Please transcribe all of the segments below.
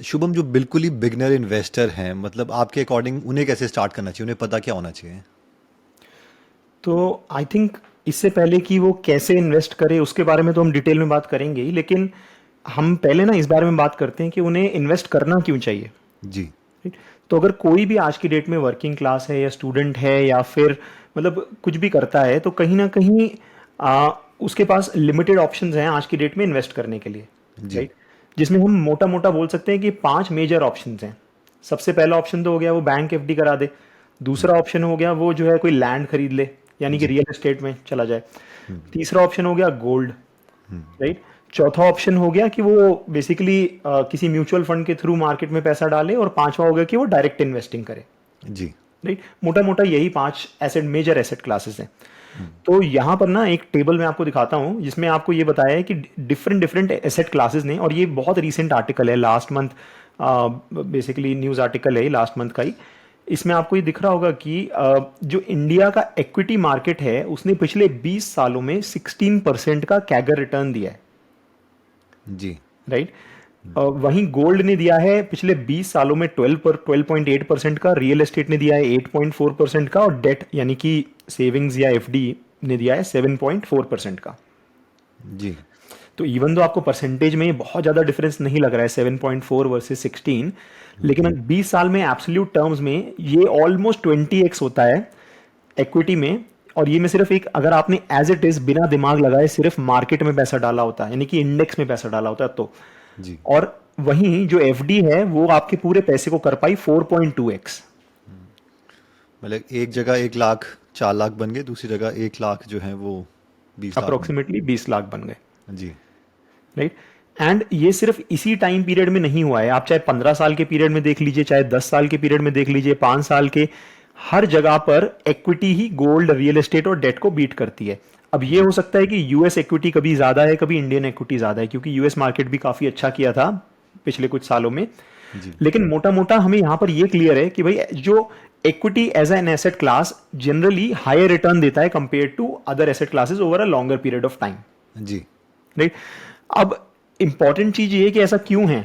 शुभम, जो बिल्कुल ही beginner investor हैं, मतलब आपके अकॉर्डिंग उन्हें कैसे स्टार्ट करना चाहिए, उन्हें पता क्या होना चाहिए? तो आई थिंक इससे पहले कि वो कैसे इन्वेस्ट करे उसके बारे में तो हम डिटेल में बात करेंगे ही, लेकिन हम पहले ना इस बारे में बात करते हैं कि उन्हें इन्वेस्ट करना क्यों चाहिए। जी। राइट। तो अगर कोई भी आज की डेट में वर्किंग क्लास है या स्टूडेंट है या फिर मतलब कुछ भी करता है तो कहीं ना कहीं उसके पास लिमिटेड ऑप्शंस हैं आज की डेट में इन्वेस्ट करने के लिए। जी। राइट। जिसमें हम मोटा मोटा बोल सकते हैं कि 5 मेजर ऑप्शंस हैं। सबसे पहला ऑप्शन तो हो गया वो बैंक एफडी करा दे। दूसरा ऑप्शन हो गया वो जो है कोई लैंड खरीद ले, यानी कि जी। रियल एस्टेट में चला जाए। तीसरा ऑप्शन हो गया गोल्ड। राइट। चौथा ऑप्शन हो गया कि वो बेसिकली किसी म्यूचुअल फंड के थ्रू मार्केट में पैसा डाले, और पांचवा हो गया कि वो डायरेक्ट इन्वेस्टिंग करे। जी। राइट। मोटा मोटा यही 5 एसेट मेजर एसेट क्लासेस हैं। तो यहाँ पर ना एक टेबल मैं आपको दिखाता हूँ जिसमें आपको ये बताया है कि डिफरेंट डिफरेंट एसेट क्लासेस ने, और ये बहुत रिसेंट आर्टिकल है, last month basically news article है लास्ट मंथ का ही। इसमें आपको ये दिख रहा होगा कि जो इंडिया का इक्विटी मार्केट है उसने पिछले 20 सालों में 16% का कैगर रिटर्न दिया है। जी। राइट। वहीं गोल्ड ने दिया है पिछले 20 सालों में 12.8% का, रियल एस्टेट ने दिया है 8.4% का, और डेट यानी कि सेविंग्स या एफडी ने दिया है 7.4% का। जी। तो इवन दो आपको परसेंटेज में बहुत ज़्यादा डिफरेंस नहीं लग रहा है 7.4 वर्सेस 16, लेकिन 20 साल में एब्सोल्यूट टर्म्स में ये ऑलमोस्ट 20x होता है इक्विटी में। और ये में सिर्फ एक, अगर आपने एज इट इज बिना दिमाग लगाए सिर्फ मार्केट में पैसा डाला होता है, यानी कि इंडेक्स में पैसा डाला होता है तो। जी। और वहीं जो एफडी है वो आपके पूरे पैसे को कर पाई 4.2x। मतलब एक जगह 1 लाख 4 लाख बन गए, दूसरी जगह 1 लाख जो है वो 20 लाख बन अप्रोक्सीमेटली 20 लाख बन गए। गए। जी। राइट। एंड ये सिर्फ इसी टाइम पीरियड में नहीं हुआ है, आप चाहे 15 साल के पीरियड में देख लीजिए, चाहे 10 साल के पीरियड में देख लीजिए, 5 साल के, हर जगह पर इक्विटी ही गोल्ड, रियल एस्टेट और डेट को बीट करती है। अब ये हो सकता है कि यूएस इक्विटी कभी ज्यादा है, कभी इंडियन इक्विटी ज्यादा है, क्योंकि यूएस मार्केट भी काफी अच्छा किया था पिछले कुछ सालों में। जी। लेकिन मोटा मोटा हमें यहां पर ये क्लियर है कि भाई जो equity as an asset class generally higher return देता है compare to other asset classes over a longer period of time. जी। राइट। अब इंपॉर्टेंट चीज ये है कि ऐसा क्यों है।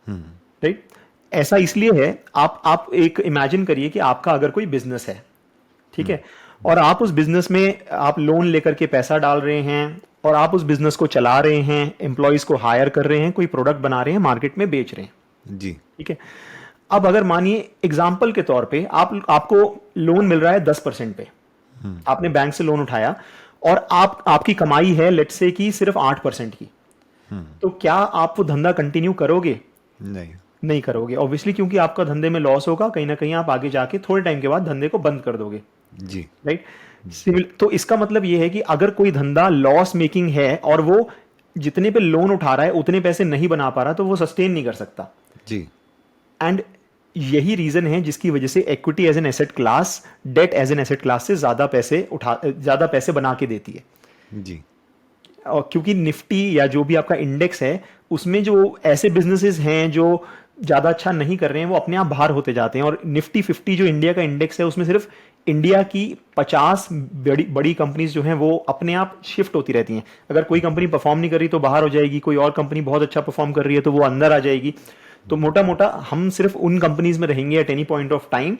राइट। ऐसा इसलिए है, आप एक इमेजिन करिए कि आपका अगर कोई बिजनेस है, ठीक है, और आप उस बिजनेस में आप लोन लेकर के पैसा डाल रहे हैं और आप उस बिजनेस को चला रहे हैं, एम्प्लॉयज को हायर कर रहे हैं, कोई प्रोडक्ट बना रहे हैं, मार्केट में बेच रहे हैं। जी। ठीक है। अब अगर मानिए एग्जाम्पल के तौर पे आपको लोन मिल रहा है 10% पे, आपने बैंक से लोन उठाया, और आपकी कमाई है लेट्स से कि सिर्फ 8% की, तो क्या आप वो धंधा कंटिन्यू करोगे? नहीं। नहीं करोगे ऑब्वियसली, क्योंकि आपका धंधे में लॉस होगा, कहीं ना कहीं आप आगे जाके थोड़े टाइम के बाद धंधे को बंद कर दोगे। जी। राइट। तो इसका मतलब ये है कि अगर कोई धंधा लॉस मेकिंग है और वो जितने पे लोन उठा रहा है उतने पैसे नहीं बना पा रहा, तो वो सस्टेन नहीं कर सकता। जी। एंड यही रीजन है जिसकी वजह से equity as an asset class debt as an asset class से ज्यादा पैसे बना के देती है। जी। और क्योंकि निफ्टी या जो भी आपका इंडेक्स है उसमें जो ऐसे बिजनेसेस हैं जो ज़्यादा अच्छा नहीं कर रहे हैं वो अपने आप बाहर होते जाते हैं, और निफ्टी 50 जो इंडिया का इंडेक्स है उसमें सिर्फ इंडिया की 50 बड़ी बड़ी कंपनीज जो हैं वो अपने आप शिफ्ट होती रहती हैं। अगर कोई कंपनी परफॉर्म नहीं कर रही तो बाहर हो जाएगी, कोई और कंपनी बहुत अच्छा परफॉर्म कर रही है तो वो अंदर आ जाएगी। तो मोटा मोटा हम सिर्फ उन कंपनीज में रहेंगे at any point of time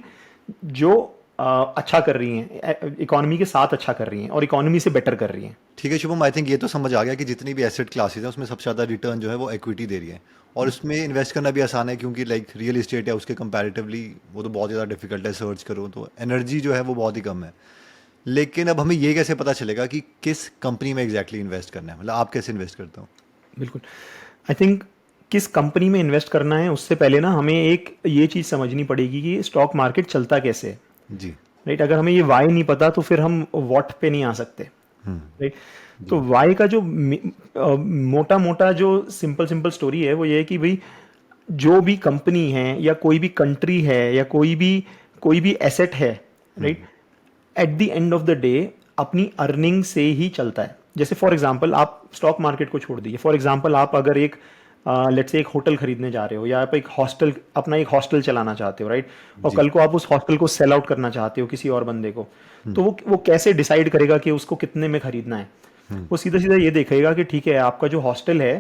जो अच्छा कर रही हैं, इकोनॉमी के साथ अच्छा कर रही हैं और इकोनॉमी से बेटर कर रही हैं। ठीक है शुभम, आई थिंक ये तो समझ आ गया कि जितनी भी एसेट क्लासेस हैं उसमें सबसे ज़्यादा रिटर्न जो है वो इक्विटी दे रही है, और उसमें इन्वेस्ट करना भी आसान है क्योंकि लाइक रियल इस्टेट है उसके कंपैरेटिवली वो तो बहुत ज़्यादा डिफिकल्ट है, सर्च करो तो एनर्जी जो है वो बहुत ही कम है। लेकिन अब हमें ये कैसे पता चलेगा कि किस कंपनी में एग्जैक्टली इन्वेस्ट करना है, मतलब आप कैसे इन्वेस्ट करते हो? बिल्कुल। आई थिंक किस कंपनी में इन्वेस्ट करना है उससे पहले ना हमें एक ये चीज़ समझनी पड़ेगी कि स्टॉक मार्केट चलता कैसे है। जी। राइट। अगर हमें ये वाई नहीं पता तो फिर हम व्हाट पे नहीं आ सकते। राइट। तो वाई का जो मोटा मोटा जो सिंपल सिंपल स्टोरी है वो ये है कि भाई जो भी कंपनी है या कोई भी कंट्री है या कोई भी एसेट है, right, at the end of the day अपनी अर्निंग से ही चलता है। जैसे फॉर एग्जांपल आप स्टॉक मार्केट को छोड़ दीजिए, फॉर एग्जांपल आप अगर एक लेट्स से एक होटल खरीदने जा रहे हो या आप अपना एक हॉस्टल चलाना चाहते हो, राइट, और जी। कल को आप उस हॉस्टल को सेल आउट करना चाहते हो किसी और बंदे को, तो वो कैसे डिसाइड करेगा कि उसको कितने में खरीदना है? वो सीधा सीधा ये देखेगा कि ठीक है आपका जो हॉस्टल है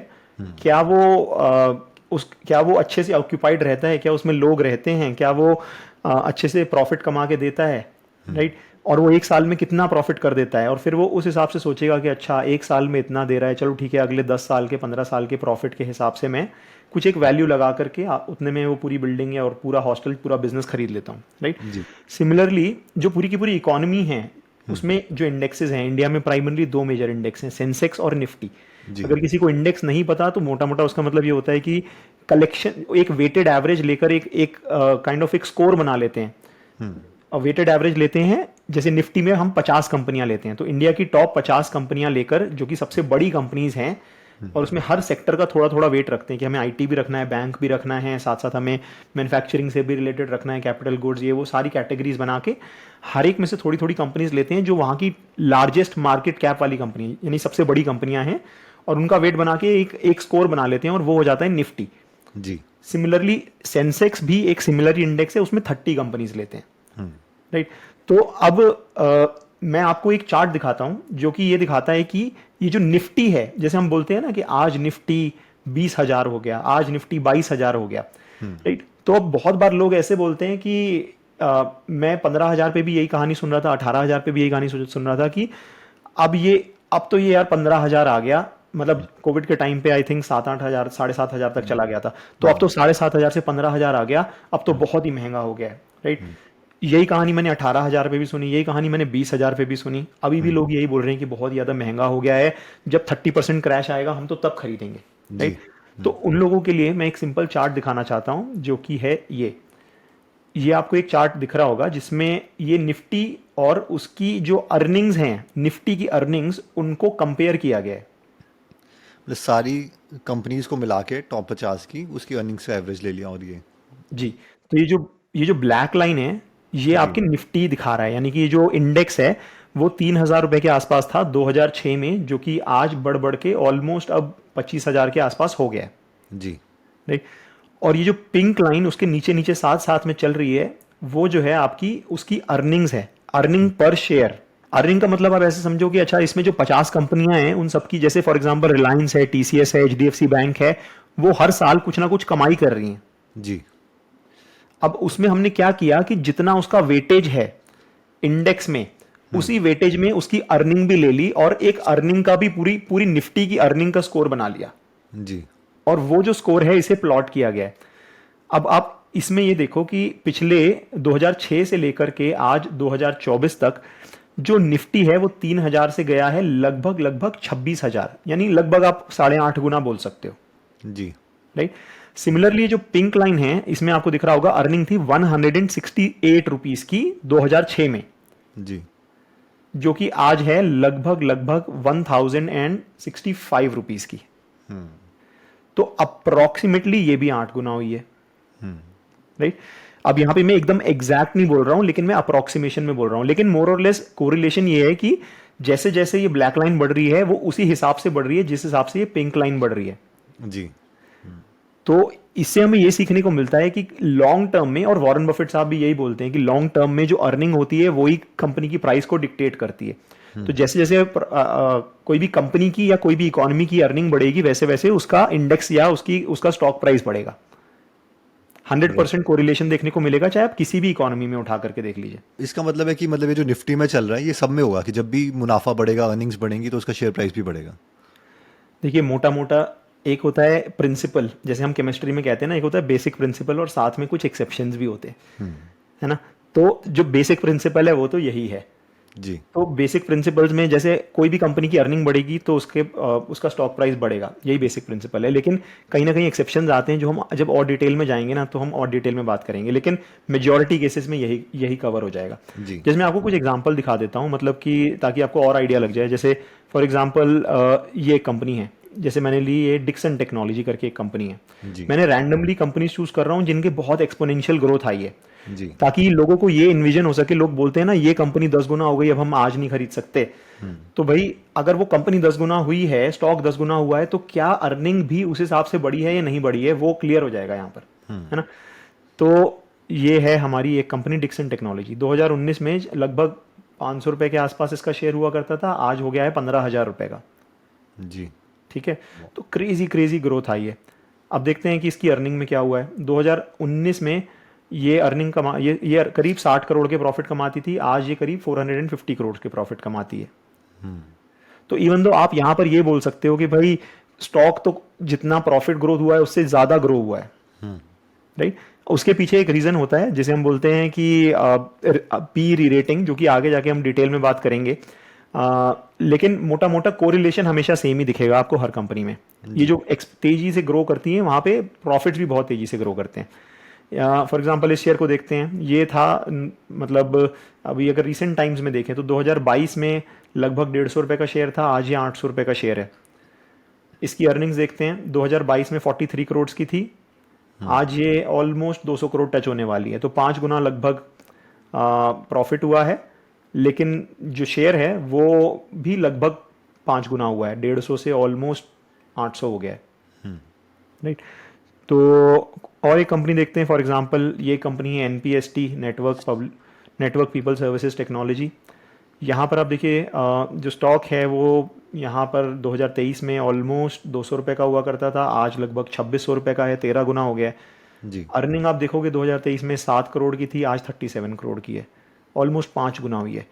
क्या वो क्या वो अच्छे से ऑक्यूपाइड रहता है, क्या उसमें लोग रहते हैं, क्या वो अच्छे से प्रॉफिट कमा के देता है, राइट। और वो एक साल में कितना प्रॉफिट कर देता है, और फिर वो उस हिसाब से सोचेगा कि अच्छा एक साल में इतना दे रहा है, चलो ठीक है अगले 10 साल के 15 साल के प्रॉफिट के हिसाब से मैं कुछ एक वैल्यू लगा करके उतने में वो पूरी बिल्डिंग या और पूरा हॉस्टल पूरा बिजनेस खरीद लेता हूँ, राइट। जी सिमिलरली जो पूरी की पूरी इकोनॉमी है उसमें जो इंडेक्सेस हैं, इंडिया में प्राइमरली दो मेजर इंडेक्स हैं, सेंसेक्स और निफ्टी। जी अगर किसी को इंडेक्स नहीं पता तो मोटा मोटा उसका मतलब ये होता है कि कलेक्शन एक वेटेड एवरेज लेकर एक एक काइंड ऑफ एक स्कोर बना लेते हैं, और वेटेड एवरेज लेते हैं। जैसे निफ्टी में हम 50 कंपनियां लेते हैं, तो इंडिया की टॉप 50 कंपनियां लेकर जो कि सबसे बड़ी कंपनीज हैं, और उसमें हर सेक्टर का थोड़ा थोड़ा वेट रखते हैं कि हमें आईटी भी रखना है, बैंक भी रखना है, साथ साथ हमें मैन्युफैक्चरिंग से भी रिलेटेड रखना है, कैपिटल गुड्स, ये वो सारी कैटेगरीज बना के हर एक में से थोड़ी थोड़ी कंपनीज लेते हैं जो वहाँ की लार्जेस्ट मार्केट कैप वाली कंपनी यानी सबसे बड़ी कंपनियां हैं, और उनका वेट बना के एक एक स्कोर बना लेते हैं, और वो हो जाता है निफ्टी। जी सिमिलरली सेंसेक्स भी एक सिमिलर इंडेक्स है, उसमें 30 कंपनीज लेते हैं, राइट। तो अब मैं आपको एक चार्ट दिखाता हूं जो कि ये दिखाता है कि ये जो निफ्टी है, जैसे हम बोलते हैं ना कि आज निफ्टी 20,000 हो गया, आज निफ्टी 22,000 हो गया, राइट। तो अब बहुत बार लोग ऐसे बोलते हैं कि मैं 15,000 पे भी यही कहानी सुन रहा था, 18,000 पे भी यही कहानी सुन रहा था कि अब तो ये यार 15,000 आ गया, मतलब कोविड के टाइम पे आई थिंक 7-8 हज़ार 7,500 तक चला गया था, तो अब तो 7,500 से 15,000 आ गया, अब तो बहुत ही महंगा हो गया है, राइट। यही कहानी मैंने 18,000 पे भी सुनी, यही कहानी मैंने 20,000 पे भी सुनी। अभी भी लोग यही बोल रहे हैं कि बहुत ज़्यादा महंगा हो गया है, जब 30% क्रैश आएगा हम तो तब खरीदेंगे, जी राइट। तो उन लोगों के लिए मैं एक सिंपल चार्ट दिखाना चाहता हूं जो कि है ये आपको एक चार्ट दिख रहा होगा जिसमें ये निफ्टी और उसकी जो अर्निंग्स हैं, निफ्टी की अर्निंग्स, उनको कंपेयर किया गया है। मतलब सारी कंपनीज को मिला के टॉप 50 की उसकी अर्निंग्स का एवरेज ले लिया, और ये जी। तो ये जो ब्लैक लाइन है ये जी आपकी निफ्टी दिखा रहा है, यानी कि ये जो इंडेक्स है वो 3,000 रुपए के आसपास था 2006 में, जो कि आज बढ़ बढ़ के ऑलमोस्ट अब 25,000 के आसपास हो गया है, जी राइट। और ये जो पिंक लाइन उसके नीचे नीचे साथ साथ में चल रही है, वो जो है आपकी उसकी अर्निंग्स है, अर्निंग पर शेयर। अर्निंग का मतलब आप ऐसे समझो कि अच्छा इसमें जो 50 कंपनियां हैं उन सबकी, जैसे फॉर एग्जांपल रिलायंस है, टीसीएस है, एचडीएफसी बैंक है, वो हर साल कुछ ना कुछ कमाई कर रही हैं। जी अब उसमें हमने क्या किया कि जितना उसका वेटेज है इंडेक्स में, उसी वेटेज में उसकी अर्निंग भी ले ली, और एक अर्निंग का भी पूरी पूरी निफ्टी की अर्निंग का स्कोर बना लिया, जी और वो जो स्कोर है इसे प्लॉट किया गया है। अब आप इसमें ये देखो कि पिछले 2006 से लेकर के आज 2024 तक जो निफ्टी है वो 3,000 से गया है लगभग लगभग 26,000, यानी लगभग आप 8.5 गुना बोल सकते हो, जी राइट। सिमिलरली जो पिंक लाइन है इसमें आपको दिख रहा होगा अर्निंग थी 168 रुपीज की 2006 में, जी जो कि आज है लगभग लगभग 1,065 रुपीज की। तो अप्रोक्सीमेटली ये भी 8 गुना हुई है, राइट। अब यहां पे मैं एकदम एग्जैक्ट नहीं बोल रहा हूं, लेकिन मैं अप्रोक्सीमेशन में बोल रहा हूं, लेकिन मोर और लेस कोरिलेशन ये है कि जैसे जैसे ये ब्लैक लाइन बढ़ रही है वो उसी हिसाब से बढ़ रही है जिस हिसाब से ये पिंक लाइन बढ़ रही है। जी तो इससे हमें ये सीखने को मिलता है कि लॉन्ग टर्म में, और वॉरेन बफेट साहब भी यही बोलते हैं कि लॉन्ग टर्म में जो अर्निंग होती है वही कंपनी की प्राइस को डिक्टेट करती है। तो जैसे जैसे कोई भी कंपनी की या कोई भी इकोनॉमी की अर्निंग बढ़ेगी, वैसे वैसे उसका इंडेक्स या उसका स्टॉक प्राइस बढ़ेगा। 100% कोरिलेशन देखने को मिलेगा, चाहे आप किसी भी इकोनॉमी में उठा करके देख लीजिए। इसका मतलब है कि मतलब ये जो निफ्टी में चल रहा है ये सब में होगा कि जब भी मुनाफा बढ़ेगा, अर्निंग्स बढ़ेंगी, तो उसका शेयर प्राइस भी बढ़ेगा। देखिए मोटा मोटा एक होता है प्रिंसिपल, जैसे हम केमिस्ट्री में कहते हैं ना, एक होता है बेसिक प्रिंसिपल और साथ में कुछ एक्सेप्शंस भी होते हैं, है ना। तो जो बेसिक प्रिंसिपल है वो तो यही है। जी तो बेसिक प्रिंसिपल्स में जैसे कोई भी कंपनी की अर्निंग बढ़ेगी तो उसका स्टॉक प्राइस बढ़ेगा, यही बेसिक प्रिंसिपल है। लेकिन कहीं ना कहीं एक्सेप्शंस आते हैं जो हम जब और डिटेल में जाएंगे ना तो हम और डिटेल में बात करेंगे, लेकिन मेजॉरिटी केसेस में यही कवर हो जाएगा। जी जैसे मैं आपको कुछ एग्जांपल दिखा देता हूँ, मतलब कि ताकि आपको और आइडिया लग जाए। जैसे फॉर एग्जांपल ये एक कंपनी है, जैसे मैंने ली ये डिक्सन टेक्नोलॉजी करके एक कंपनी है। जी मैंने रैंडमली कंपनी चूज कर रहा हूँ जिनके बहुत एक्सपोनेंशियल ग्रोथ आई है, जी ताकि लोगों को ये इन्विजन हो सके। लोग बोलते हैं ना ये कंपनी 10 गुना हो गई, अब हम आज नहीं खरीद सकते। तो भाई अगर वो कंपनी 10 गुना हुई है, स्टॉक 10 गुना हुआ है, तो क्या अर्निंग भी उस हिसाब से बढ़ी है या नहीं बढ़ी है, वो क्लियर हो जाएगा यहाँ पर, है ना। तो ये है हमारी एक कंपनी डिक्सन टेक्नोलॉजी। 2019 में लगभग ₹500 के आसपास इसका शेयर हुआ करता था, आज हो गया है 15,000 रुपये का। जी। ठीक है, तो क्रेजी क्रेजी ग्रोथ आई है। अब देखते हैं कि इसकी अर्निंग में क्या हुआ है। 2019 में ये अर्निंग कमा ये करीब 60 करोड़ के प्रॉफिट कमाती थी, आज ये करीब 450 करोड़ के प्रॉफिट कमाती है। तो इवन दो आप यहाँ पर ये बोल सकते हो कि भाई स्टॉक तो जितना प्रॉफिट ग्रोथ हुआ है उससे ज़्यादा ग्रो हुआ है, राइट। उसके पीछे एक रीज़न होता है जिसे हम बोलते हैं कि पी री रेटिंग, जो कि आगे जाके हम डिटेल में बात करेंगे। लेकिन मोटा मोटा कोरिलेशन हमेशा सेम ही दिखेगा आपको हर कंपनी में। ये जो तेजी से ग्रो करती है वहाँ पे प्रॉफिट्स भी बहुत तेजी से ग्रो करते हैं। फॉर एग्जांपल इस शेयर को देखते हैं, ये था मतलब अभी अगर रिसेंट टाइम्स में देखें तो 2022 में लगभग ₹150 का शेयर था, आज ये ₹800 का शेयर है। इसकी अर्निंग्स देखते हैं, 2022 में 43 करोड़ की थी, आज ये ऑलमोस्ट 200 करोड़ टच होने वाली है। तो 5 गुना लगभग प्रॉफिट हुआ है, लेकिन जो शेयर है वो भी लगभग 5 गुना हुआ है, 150 से ऑलमोस्ट 800 हो गया है, राइट। तो और एक कंपनी देखते हैं, फॉर एग्जांपल ये कंपनी है NPST, network people services technology. यहाँ पर आप देखिए जो स्टॉक है वो यहाँ पर 2023 में ऑलमोस्ट ₹200 का हुआ करता था, आज लगभग ₹2600 का है, 13 गुना हो गया है। जी। अर्निंग आप देखोगे 2023 में 7 करोड़ की थी, आज 37 करोड़ की है, ऑलमोस्ट 5 गुना हुई है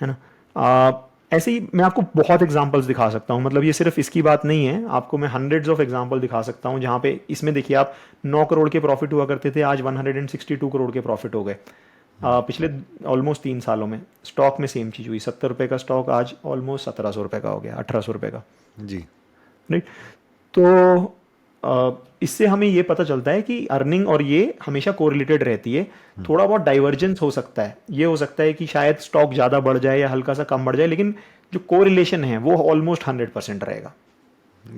ना। ऐसे ही मैं आपको बहुत एग्जांपल्स दिखा सकता हूँ, मतलब ये सिर्फ इसकी बात नहीं है, आपको मैं हंड्रेड्स ऑफ एग्जांपल दिखा सकता हूँ जहाँ पे इसमें देखिए आप 9 करोड़ के प्रॉफिट हुआ करते थे, आज 162 करोड़ के प्रॉफिट हो गए। पिछले ऑलमोस्ट 3 सालों में स्टॉक में सेम चीज़ हुई, ₹70 का स्टॉक आज ऑलमोस्ट ₹1700 का हो गया, ₹1800 का, जी। राइट। तो इससे हमें ये पता चलता है कि अर्निंग और ये हमेशा कोरिलेटेड रहती है। थोड़ा बहुत डाइवर्जेंस हो सकता है, ये हो सकता है कि शायद स्टॉक ज़्यादा बढ़ जाए या हल्का सा कम बढ़ जाए, लेकिन जो कोरिलेशन है वो ऑलमोस्ट 100% रहेगा।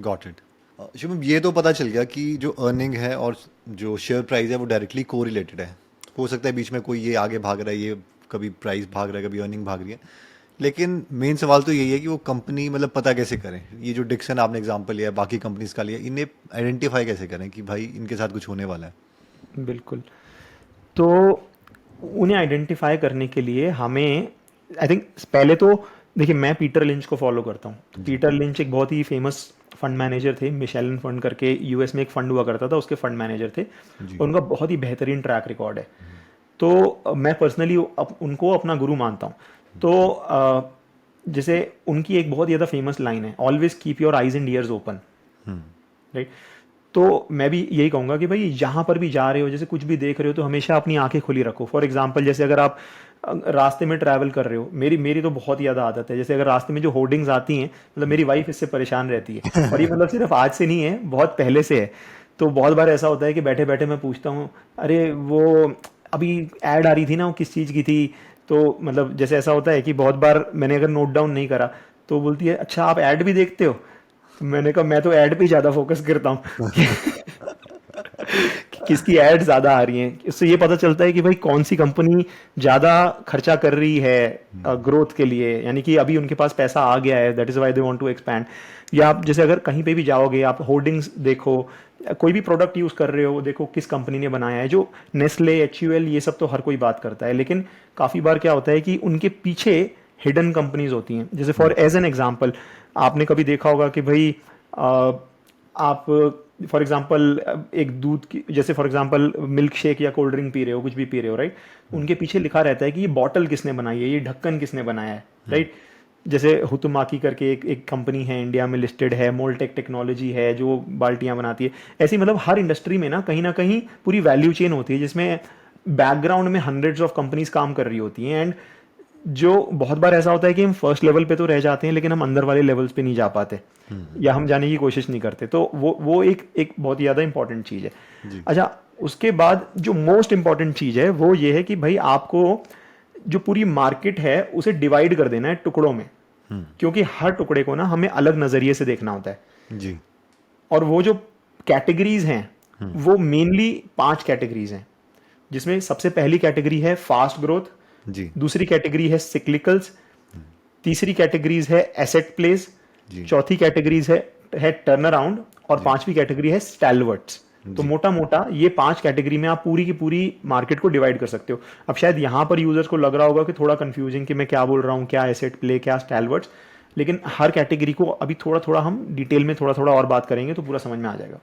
Got it. शुभम, ये तो पता चल गया कि जो अर्निंग है और जो शेयर प्राइस है वो डायरेक्टली कोरिलेटेड है। हो सकता है बीच में कोई ये आगे भाग रहा है, ये कभी प्राइस भाग रहा है, कभी अर्निंग भाग रही है, लेकिन मेन सवाल तो यही है कि वो कंपनी मतलब पता कैसे करें। ये जो डिक्सन आपने एग्जांपल लिया है, बाकी कंपनीज का लिया, इन्हें आइडेंटिफाई कैसे करें कि भाई इनके साथ कुछ होने वाला है। बिल्कुल, तो उन्हें आइडेंटिफाई करने के लिए हमें आई थिंक पहले तो देखिए मैं पीटर लिंच को फॉलो करता हूँ। पीटर लिंच एक बहुत ही फेमस फंड मैनेजर थे, मिशेलन फंड करके यूएस में एक फंड हुआ करता था, उसके फंड मैनेजर थे। उनका बहुत ही बेहतरीन ट्रैक रिकॉर्ड है, तो मैं पर्सनली उनको अपना गुरु मानता हूँ। तो जैसे उनकी एक बहुत ज़्यादा फेमस लाइन है, always keep your eyes and years open, right. तो मैं भी यही कहूँगा कि भाई जहाँ पर भी जा रहे हो, जैसे कुछ भी देख रहे हो, तो हमेशा अपनी आंखें खुली रखो। फॉर एग्जांपल जैसे अगर आप रास्ते में ट्रैवल कर रहे हो, मेरी तो बहुत ही ज़्यादा आदत है, जैसे अगर रास्ते में जो होर्डिंग्स आती हैं, मतलब मेरी वाइफ इससे परेशान रहती है, और ये मतलब सिर्फ आज से नहीं है, बहुत पहले से है। तो बहुत बार ऐसा होता है कि बैठे बैठे मैं पूछता हूँ, अरे वो अभी ऐड आ रही थी ना, वो किस चीज़ की थी। तो मतलब जैसे ऐसा होता है कि बहुत बार मैंने अगर नोट डाउन नहीं करा तो बोलती है, अच्छा आप ऐड भी देखते हो। तो मैंने कहा मैं तो ऐड पे ज़्यादा फोकस करता हूँ किसकी ऐड ज़्यादा आ रही हैं। इससे ये पता चलता है कि भाई कौन सी कंपनी ज़्यादा खर्चा कर रही है ग्रोथ के लिए, यानी कि अभी उनके पास पैसा आ गया है, that is why they want to expand. या आप जैसे अगर कहीं पे भी जाओगे, आप होर्डिंग्स देखो, कोई भी प्रोडक्ट यूज़ कर रहे हो, देखो किस कंपनी ने बनाया है। जो नेस्ले, HUL, ये सब तो हर कोई बात करता है, लेकिन काफ़ी बार क्या होता है कि उनके पीछे हिडन कंपनीज होती हैं। जैसे फॉर एज एन एग्जांपल आपने कभी देखा होगा कि भाई आप फॉर एग्जांपल एक दूध की, जैसे फॉर एग्जांपल मिल्क शेक या कोल्ड ड्रिंक पी रहे हो, कुछ भी पी रहे हो, राइट। उनके पीछे लिखा रहता है कि ये बॉटल किसने बनाई है, ये ढक्कन किसने बनाया है, राइट। जैसे हुतुमाकी करके एक कंपनी है, इंडिया में लिस्टेड है, मोलटेक टेक्नोलॉजी है जो बाल्टियां बनाती है। ऐसी मतलब हर इंडस्ट्री में ना कहीं पूरी वैल्यू चेन होती है जिसमें बैकग्राउंड में हंड्रेड्स ऑफ कंपनीज काम कर रही होती हैं। एंड जो बहुत बार ऐसा होता है कि हम फर्स्ट लेवल पे तो रह जाते हैं, लेकिन हम अंदर वाले लेवल्स पे नहीं जा पाते, या हम जाने की कोशिश नहीं करते। तो वो एक बहुत ज़्यादा इंपॉर्टेंट चीज़ है। अच्छा, उसके बाद जो मोस्ट इंपॉर्टेंट चीज़ है वो ये है कि भाई आपको जो पूरी मार्केट है उसे डिवाइड कर देना है टुकड़ों में, क्योंकि हर टुकड़े को ना हमें अलग नज़रिए से देखना होता है जी। और वो जो कैटेगरीज हैं वो मेनली 5 कैटेगरीज हैं, जिसमें सबसे पहली कैटेगरी है फास्ट ग्रोथ, जी। दूसरी कैटेगरी है सिक्लिकल्स, तीसरी कैटेगरीज है एसेट प्लेस, चौथी कैटेगरीज है टर्न अराउंड, और 5वीं कैटेगरी है स्टैलवर्ट्स, तो जी। मोटा मोटा ये 5 कैटेगरी में आप पूरी की पूरी मार्केट को डिवाइड कर सकते हो। अब शायद यहाँ पर यूजर्स को लग रहा होगा कि थोड़ा कंफ्यूजिंग कि मैं क्या बोल रहा हूँ, क्या एसेट प्ले, क्या स्टैलवर्ड्स, लेकिन हर कैटेगरी को अभी थोड़ा थोड़ा हम डिटेल में थोड़ा थोड़ा और बात करेंगे तो पूरा समझ में आ जाएगा।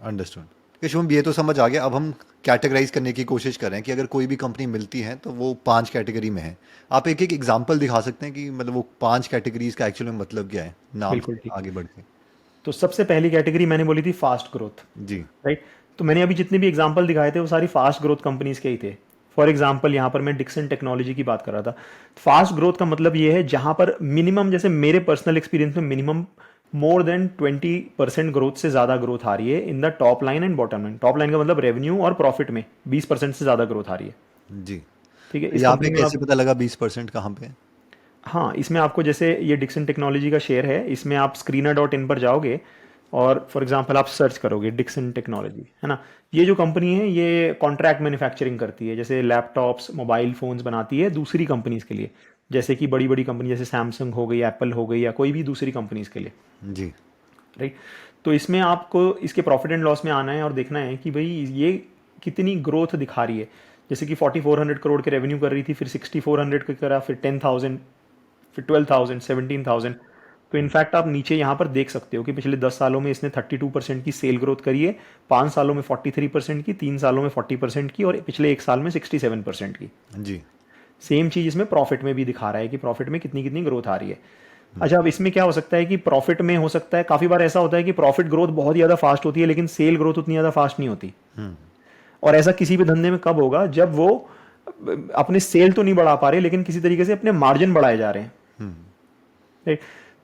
अंडरस्टूड। कि शुभम, ये तो समझ आ गया। अब हम कैटेगराइज करने की कोशिश करें कि अगर कोई भी कंपनी मिलती है तो वो 5 कैटेगरी में है। आप एक एक एग्जांपल दिखा सकते हैं कि मतलब वो 5 कैटेगरीज का एक्चुअली में मतलब क्या है, नाम बिल्कुल से ठीक। आगे बढ़ के। तो सबसे पहली कैटेगरी मैंने बोली थी फास्ट ग्रोथ, जी। राइट। तो मैंने अभी जितने भी एग्जांपल दिखाए थे वो सारी फास्ट ग्रोथ कंपनीज के ही थे। फॉर एग्जांपल यहाँ पर मैं डिक्सन टेक्नोलॉजी की बात कर रहा था। फास्ट ग्रोथ का मतलब ये है जहां पर मिनिमम, जैसे मेरे पर्सनल एक्सपीरियंस में मिनिमम मोर देन 20% ग्रोथ से ज्यादा ग्रोथ आ रही है in the top line and bottom line. Top line का मतलब रेवेन्यू और प्रॉफिट में 20% से ज्यादा ग्रोथ आ रही है। जी। ठीक है, तो इस यहाँ कंपनी पे में कैसे आप, पता लगा 20% कहाँ पे है? हाँ इसमें आपको, जैसे ये डिक्सन टेक्नोलॉजी का शेयर है, इसमें आप screener.in पर जाओगे और फॉर एग्जांपल आप सर्च करोगे डिक्सन टेक्नोलॉजी, है ना। ये जो कंपनी है ये कॉन्ट्रैक्ट मैन्युफैक्चरिंग करती है, जैसे लैपटॉप्स, मोबाइल फोन्स बनाती है दूसरी कंपनीज के लिए, जैसे कि बड़ी बड़ी कंपनी जैसे सैमसंग हो गई, एप्पल हो गई, या कोई भी दूसरी कंपनीज के लिए, जी। राइट। तो इसमें आपको इसके प्रॉफिट एंड लॉस में आना है और देखना है कि भाई ये कितनी ग्रोथ दिखा रही है। जैसे कि 4400 करोड़ के रेवेन्यू कर रही थी, फिर 6400 का करा, फिर 10,000, फिर 12,000, 17,000। तो इनफैक्ट आप नीचे यहाँ पर देख सकते हो कि पिछले 10 सालों में इसने 32% की सेल ग्रोथ करी है, 5 सालों में 43% की, 3 सालों में 40% की, और पिछले 1 साल में 67% की। जी। सेम चीज इसमें प्रॉफिट में भी दिखा रहा है कि प्रॉफिट में कितनी कितनी ग्रोथ आ रही है। अच्छा, अब इसमें क्या हो सकता है कि प्रॉफिट में हो सकता है, काफी बार ऐसा होता है कि प्रॉफिट ग्रोथ बहुत ज्यादा फास्ट होती है लेकिन सेल ग्रोथ उतनी ज्यादा फास्ट नहीं होती। और ऐसा किसी भी धंधे में कब होगा, जब वो अपने सेल तो नहीं बढ़ा पा रहे लेकिन किसी तरीके से अपने मार्जिन बढ़ाए जा रहे हैं, राइट।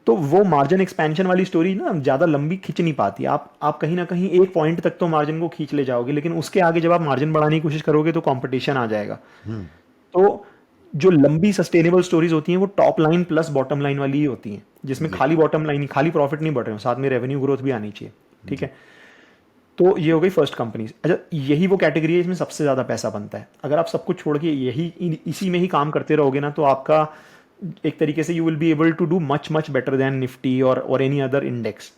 तो वो मार्जिन एक्सपेंशन वाली स्टोरी ना ज्यादा लंबी खींच नहीं पाती। आप कहीं ना कहीं एक पॉइंट तक तो मार्जिन को खींच ले जाओगे, लेकिन उसके आगे जब आप मार्जिन बढ़ाने की कोशिश करोगे तो कंपटीशन आ जाएगा। तो जो लंबी सस्टेनेबल स्टोरीज होती हैं वो top line plus bottom line वाली ही होती हैं, जिसमें जी। खाली बॉटम लाइन, खाली प्रॉफिट नहीं बढ़ रहे हो, साथ में रेवेन्यू ग्रोथ भी आनी चाहिए, ठीक जी। है। तो ये हो गई फर्स्ट कंपनीज। अच्छा, यही वो कैटेगरी है इसमें सबसे ज्यादा पैसा बनता है। अगर आप सब कुछ छोड़ के इसी में ही काम करते रहोगे ना, तो आपका एक तरीके से you will be able to do much much better than Nifty और any other index,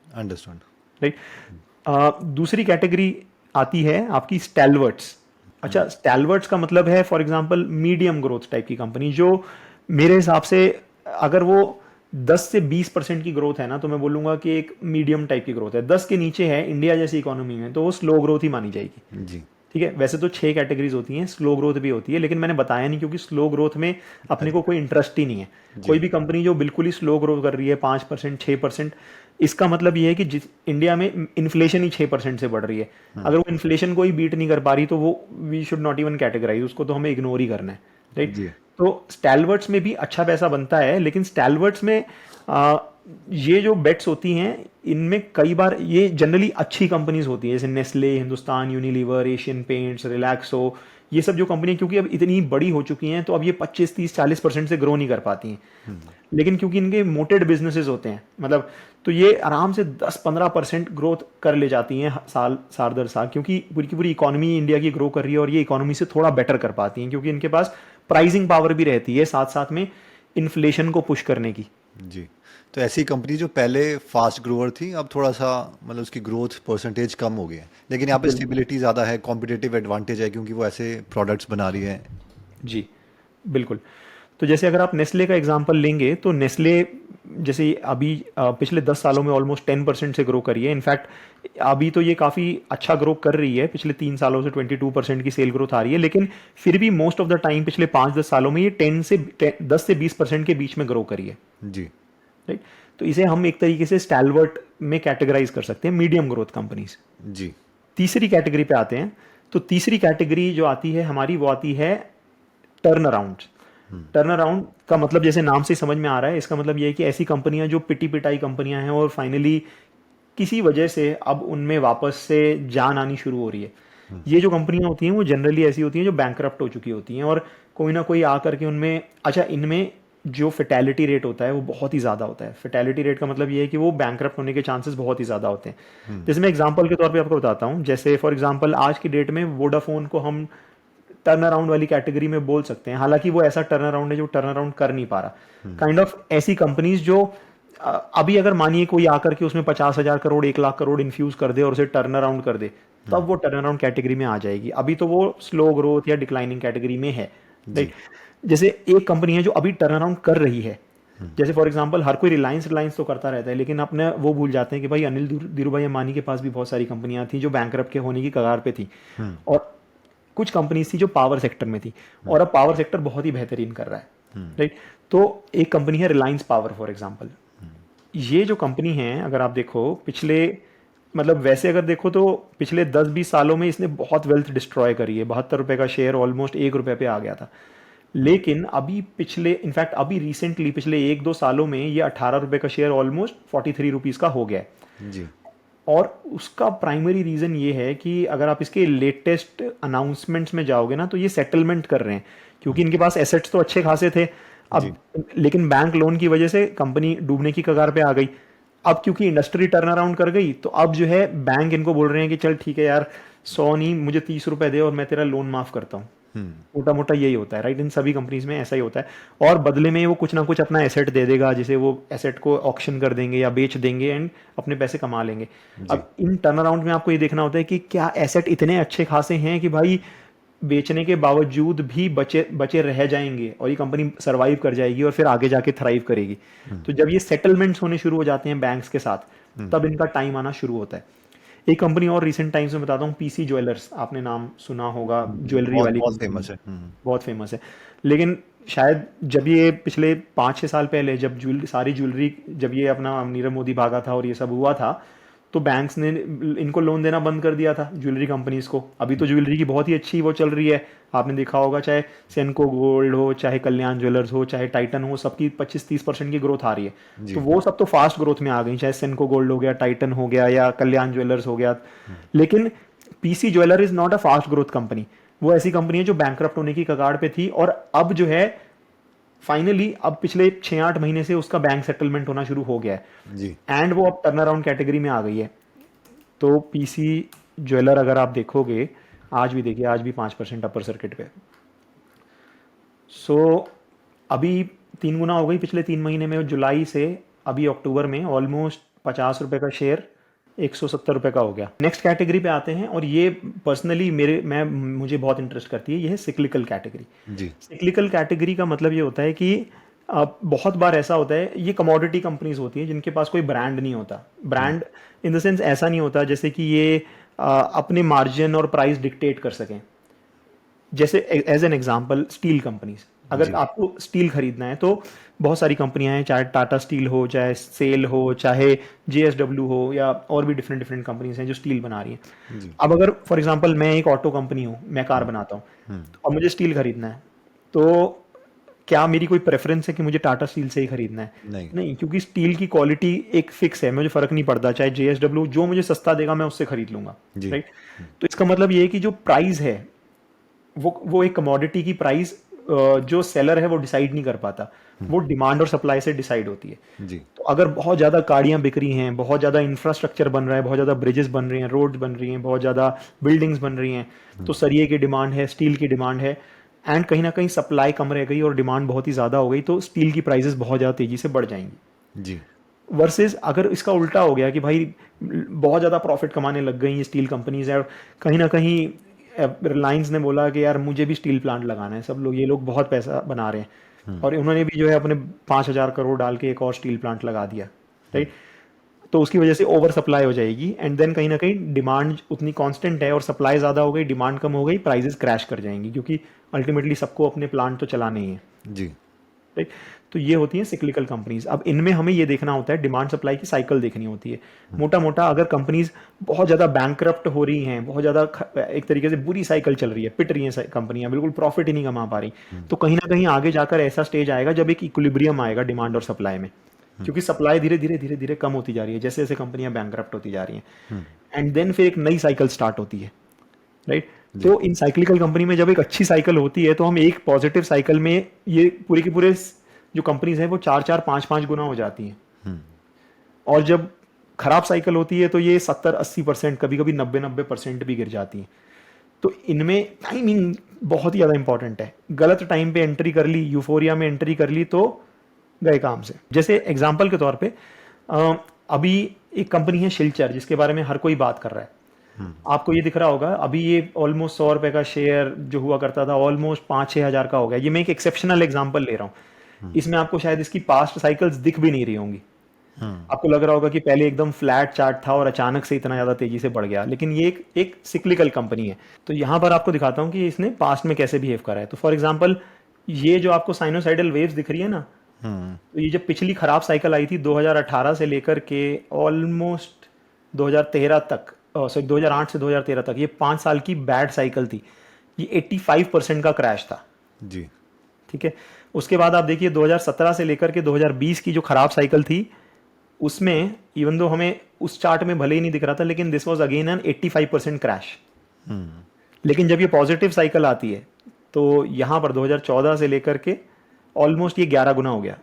understood. Right. दूसरी कैटेगरी आती है आपकी स्टैलवर्ट्स। अच्छा, स्टैलवर्ट्स का मतलब है for example medium growth type की कंपनी, जो मेरे हिसाब से अगर वो 10 से 20% की ग्रोथ है ना, तो मैं बोलूंगा कि एक मीडियम टाइप की ग्रोथ है। 10 के नीचे है इंडिया जैसी इकोनॉमी में तो वो स्लो ग्रोथ ही मानी जाएगी, जी। ठीक है। वैसे तो 6 कैटेगरीज होती हैं, स्लो ग्रोथ भी होती है, लेकिन मैंने बताया नहीं क्योंकि स्लो ग्रोथ में अपने को कोई इंटरेस्ट ही नहीं है। कोई जी। भी कंपनी जो बिल्कुल ही स्लो ग्रोथ कर रही है 5%, 6%, इसका मतलब ये है कि जिस इंडिया में इन्फ्लेशन ही 6% से बढ़ रही है, अगर वो इन्फ्लेशन को ही बीट नहीं कर पा रही तो वो we should not even categorize, उसको तो हमें इग्नोर ही करना है, राइट। जी। तो स्टैलवर्ट्स में भी अच्छा पैसा बनता है, लेकिन स्टैलवर्ट्स में आ, ये जो बेट्स होती हैं इनमें कई बार ये जनरली अच्छी कंपनीज होती हैं, जैसे Nestle, Hindustan Unilever, Asian paints, Relaxo, ये सब जो कंपनी, क्योंकि अब इतनी बड़ी हो चुकी हैं तो अब ये 25, 30, 40% से ग्रो नहीं कर पाती हैं। लेकिन क्योंकि इनके मोटेड बिजनेसेस होते हैं, मतलब, तो ये आराम से 10-15% ग्रोथ कर ले जाती हैं साल साल दर साल, क्योंकि पूरी की पूरी इकोनॉमी इंडिया की ग्रो कर रही है और ये इकोनॉमी से थोड़ा बेटर कर पाती हैं, क्योंकि इनके पास प्राइसिंग पावर भी रहती है साथ साथ में इन्फ्लेशन को पुश करने की। जी। तो ऐसी कंपनी जो पहले फास्ट ग्रोअर थी, अब थोड़ा सा मतलब उसकी ग्रोथ परसेंटेज कम हो गई है, लेकिन यहाँ पे बिल्कुल स्टेबिलिटी ज़्यादा है, कॉम्पिटिटिव एडवांटेज है क्योंकि वो ऐसे प्रोडक्ट्स बना रही है। जी, बिल्कुल। तो जैसे अगर आप नेस्ले का एग्जांपल लेंगे तो नेस्ले जैसे अभी पिछले 10 सालों में ऑलमोस्ट 10% से ग्रो करी है। इनफैक्ट अभी तो ये काफ़ी अच्छा ग्रो कर रही है, पिछले 3 सालों से 22% की सेल ग्रोथ आ रही है, लेकिन फिर भी मोस्ट ऑफ द टाइम पिछले 5-10 सालों में ये 10 से 20% के बीच में ग्रो करी है, जी। राइट। तो इसे हम एक तरीके से स्टैलवर्ट में कैटेगराइज कर सकते हैं, मीडियम ग्रोथ कंपनीज। जी। तीसरी कैटेगरी पे आते हैं। तो तीसरी कैटेगरी जो आती है हमारी, वो आती है टर्न अराउंड। टर्न अराउंड का मतलब जैसे नाम से समझ में आ रहा है, इसका मतलब ये है कि ऐसी कंपनियां जो पिटी पिटाई कंपनियां हैं और फाइनली किसी वजह से अब उनमें वापस से जान आनी शुरू हो रही है। ये जो कंपनियां होती हैं वो जनरली ऐसी होती हैं जो बैंकरप्ट हो चुकी होती हैं और कोई ना कोई आकर के उनमें, अच्छा, इनमें जो फेटेलिटी रेट होता है वो बहुत ही ज़्यादा होता है। फेटेलिटी रेट का मतलब ये है कि वो बैंकरप्ट होने के चांसेस बहुत ही ज़्यादा होते हैं। जैसे मैं एग्जांपल के तौर पे आपको बताता हूँ, जैसे फॉर एग्जांपल आज की डेट में वोडाफोन को हम टर्न अराउंड वाली कैटेगरी में बोल सकते हैं, हालांकि वो ऐसा टर्न अराउंड है जो टर्न अराउंड कर नहीं पा रहा। काइंड ऑफ ऐसी कंपनीज जो अभी अगर मानिए कोई आकर के उसमें 50,000 करोड़ 1 लाख करोड़ इन्फ्यूज कर दे और उसे टर्न अराउंड कर दे, तब वो टर्न अराउंड कैटेगरी में आ जाएगी। अभी तो वो स्लो ग्रोथ या डिक्लाइनिंग कैटेगरी में है, जी। राइट। जैसे एक कंपनी है जो अभी टर्न अराउंड कर रही है, जैसे फॉर एग्जांपल हर कोई रिलायंस रिलायंस तो करता रहता है, लेकिन अपने वो भूल जाते हैं कि भाई अनिल धीरूभाई अंबानी के पास भी बहुत सारी कंपनियां थी जो बैंकरप्ट के होने की कगार पे थी, और कुछ कंपनीज थी जो पावर सेक्टर में थी, और अब पावर सेक्टर बहुत ही बेहतरीन कर रहा है, राइट। तो एक कंपनी है रिलायंस पावर फॉर एग्जांपल। ये जो कंपनी है अगर आप देखो पिछले, मतलब वैसे अगर देखो तो पिछले 10-20 सालों में इसने बहुत वेल्थ डिस्ट्रॉय करी है। 72 रुपए का शेयर ऑलमोस्ट 1 रुपए पे आ गया था, लेकिन अभी पिछले इनफैक्ट अभी रिसेंटली पिछले 1-2 सालों में ये 18 रुपए का शेयर ऑलमोस्ट 43 रुपीज का हो गया है। जी। और उसका प्राइमरी रीजन ये है कि अगर आप इसके लेटेस्ट अनाउंसमेंट्स में जाओगे ना, तो ये सेटलमेंट कर रहे हैं, क्योंकि इनके पास एसेट्स तो अच्छे खासे थे जी। अब, लेकिन बैंक लोन की वजह से कंपनी डूबने की कगार पे आ गई। अब क्योंकि इंडस्ट्री टर्न अराउंड कर गई, तो अब जो है बैंक इनको बोल रहे हैं कि चल ठीक है यार, 100 नहीं मुझे 30 रुपए दे और मैं तेरा लोन माफ करता हूँ। मोटा मोटा यही होता है, राइट। इन सभी कंपनीज में ऐसा ही होता है, और बदले में वो कुछ ना कुछ अपना एसेट दे देगा, जिसे वो एसेट को ऑक्शन कर देंगे या बेच देंगे एंड अपने पैसे कमा लेंगे। जी। अब इन टर्न अराउंड में आपको ये देखना होता है कि क्या एसेट इतने अच्छे खासे हैं कि भाई बेचने के बावजूद भी बचे बचे रह जाएंगे और ये कंपनी सरवाइव कर जाएगी और फिर आगे जाके थ्राइव करेगी। तो जब ये सेटलमेंट्स होने शुरू हो जाते हैं बैंक्स के साथ, तब इनका टाइम आना शुरू होता है। एक कंपनी और रिसेंट टाइम्स में बताता हूँ, पीसी ज्वेलर्स, आपने नाम सुना होगा, ज्वेलरी बहुत वाली बहुत कंपनी, फेमस है। बहुत फेमस है। लेकिन शायद जब ये पिछले 5-6 साल पहले जब सारी ज्वेलरी, जब ये अपना नीरव मोदी भागा था और ये सब हुआ था, तो बैंक्स ने इनको लोन देना बंद कर दिया था ज्वेलरी कंपनीज को। अभी तो ज्वेलरी की बहुत ही अच्छी वो चल रही है, आपने देखा होगा, चाहे सेनको गोल्ड हो, चाहे कल्याण ज्वेलर्स हो, चाहे टाइटन हो, सबकी 25-30% की ग्रोथ आ रही है। जी। तो वो सब तो फास्ट ग्रोथ में आ गई, चाहे सेनको गोल्ड हो गया, टाइटन हो गया, या कल्याण ज्वेलर्स हो गया। लेकिन PC jeweller is not a fast growth company. वो ऐसी कंपनी है जो बैंकरप्ट होने की कगार पे थी, और अब जो है फाइनली अब पिछले 6-8 महीने से उसका बैंक सेटलमेंट होना शुरू हो गया है, जी। एंड वो अब टर्न अराउंड कैटेगरी में आ गई है। तो पीसी ज्वेलर अगर आप देखोगे, आज भी देखिए, आज भी 5% अपर सर्किट पे। सो अभी 3 गुना हो गई पिछले 3 महीने में, जुलाई से अभी अक्टूबर में ऑलमोस्ट 50 रुपए का शेयर 170 रुपए का हो गया। नेक्स्ट कैटेगरी पे आते हैं, और ये पर्सनली मुझे बहुत इंटरेस्ट करती है, ये है सिक्लिकल कैटेगरी। जी। सिक्लिकल कैटेगरी का मतलब ये होता है कि बहुत बार ऐसा होता है, ये कमोडिटी कंपनीज होती हैं जिनके पास कोई ब्रांड नहीं होता। ब्रांड इन द सेंस ऐसा नहीं होता जैसे कि ये अपने मार्जिन और प्राइस डिक्टेट कर सकें। जैसे as an example steel companies, अगर जी। आपको स्टील खरीदना है तो बहुत सारी कंपनियां हैं, चाहे टाटा स्टील हो, चाहे सेल हो, चाहे जेएसडब्ल्यू हो, या और भी डिफरेंट डिफरेंट कंपनीज हैं जो स्टील बना रही हैं। जी। अब अगर फॉर एग्जांपल मैं एक ऑटो कंपनी हूँ, मैं कार बनाता हूँ, और मुझे स्टील खरीदना है, तो क्या मेरी कोई प्रेफरेंस है कि मुझे टाटा स्टील से ही खरीदना है? नहीं। नहीं, क्योंकि स्टील की क्वालिटी एक फिक्स है, मुझे फर्क नहीं पड़ता, चाहे जेएसडब्ल्यू जो मुझे सस्ता देगा मैं उससे खरीद लूंगा, जी। राइट। तो इसका मतलब ये है कि जो प्राइस है वो एक कमोडिटी की प्राइस जो सेलर है वो डिसाइड नहीं कर पाता, वो डिमांड और सप्लाई से डिसाइड होती है। जी। तो अगर बहुत ज़्यादा गाड़ियाँ बिक रही हैं, बहुत ज़्यादा इंफ्रास्ट्रक्चर बन रहा है, बहुत ज़्यादा ब्रिजेस बन रही हैं, रोड्स बन रही हैं, बहुत ज़्यादा बिल्डिंग्स बन रही हैं, तो सरिये की डिमांड है, स्टील की डिमांड है, एंड कहीं ना कहीं सप्लाई कम रह गई और डिमांड बहुत ही ज़्यादा हो गई, तो स्टील की प्राइसेस बहुत ज़्यादा तेज़ी से बढ़ जाएंगी। जी। वर्सेस अगर इसका उल्टा हो गया कि भाई बहुत ज़्यादा प्रॉफिट कमाने लग गई ये स्टील कंपनीज है, और कहीं ना कहीं रिलायंस ने बोला कि यार मुझे भी स्टील प्लांट लगाना है, सब लोग, ये लोग बहुत पैसा बना रहे हैं, और उन्होंने भी जो है अपने 5,000 करोड़ डाल के एक और स्टील प्लांट लगा दिया, राइट। तो उसकी वजह से ओवर सप्लाई हो जाएगी, एंड देन कहीं ना कहीं डिमांड उतनी कांस्टेंट है और सप्लाई ज़्यादा हो गई, डिमांड कम हो गई, प्राइसेस क्रैश कर जाएंगी, क्योंकि अल्टीमेटली सबको अपने प्लांट तो चलाने ही है, जी। राइट। तो ये होती हैं सिक्लिकल कंपनीज। अब इनमें हमें ये देखना होता है, डिमांड सप्लाई की साइकिल देखनी होती है। मोटा मोटा अगर कंपनीज बहुत ज़्यादा बैंकरप्ट हो रही हैं, बहुत ज़्यादा एक तरीके से बुरी साइकिल चल रही है, पिट रही हैं कंपनियां, बिल्कुल प्रॉफिट ही नहीं कमा पा रही, तो कहीं ना कहीं आगे जाकर ऐसा स्टेज आएगा जब एक इक्विलिब्रियम आएगा डिमांड और सप्लाई में, क्योंकि सप्लाई धीरे धीरे धीरे धीरे कम होती जा रही है जैसे जैसे कंपनियां बैंकरप्ट होती जा रही हैं, एंड देन फिर एक नई साइकिल स्टार्ट होती है, राइट। तो इन साइक्लिकल कंपनी में जब एक अच्छी साइकिल होती है, तो हम एक पॉजिटिव साइकिल में ये पूरे के पूरे जो कंपनीज हैं वो 4-4, 5-5 गुना हो जाती हैं, और जब खराब साइकिल होती है तो ये 70-80%, कभी कभी 90-90% भी गिर जाती हैं। तो इनमें टाइमिंग बहुत ही ज़्यादा इंपॉर्टेंट है। गलत टाइम पे एंट्री कर ली, यूफोरिया में एंट्री कर ली, तो गए काम से। जैसे एग्जाम्पल के तौर पे अभी एक कंपनी है शिलचर जिसके बारे में हर कोई बात कर रहा है। आपको ये दिख रहा होगा अभी ये ऑलमोस्ट 100 रुपए का शेयर जो हुआ करता था ऑलमोस्ट 5-6 हज़ार का हो गया। ये मैं एक एक्सेप्शनल एग्जांपल ले रहा हूँ, इसमें आपको शायद इसकी पास्ट साइकिल्स दिख भी नहीं रही होंगी। आपको लग रहा होगा कि पहले एकदम फ्लैट चार्ट था और अचानक से इतना ज़्यादा तेजी से बढ़ गया, लेकिन ये एक सिक्लिकल कंपनी है। तो यहाँ पर आपको दिखाता हूँ कि इसने पास्ट में कैसे बिहेव करा है। तो फॉर एग्जाम्पल ये जो आपको साइनोसाइडल वेव्स दिख रही है ना, तो ये जब पिछली खराब साइकिल आई थी 2018 से लेकर के ऑलमोस्ट 2013 तक, सॉरी 2008 से 2013 तक, ये 5 साल की बैड साइकिल थी। ये 85% का क्रैश था। जी। ठीक है। उसके बाद आप देखिए 2017 से लेकर के 2020 की जो खराब साइकिल थी उसमें इवन दो हमें उस चार्ट में भले ही नहीं दिख रहा था, लेकिन this was again an 85% crash. लेकिन जब ये पॉजिटिव साइकिल आती है तो यहाँ पर 2014 से लेकर के ऑलमोस्ट ये 11 गुना हो गया,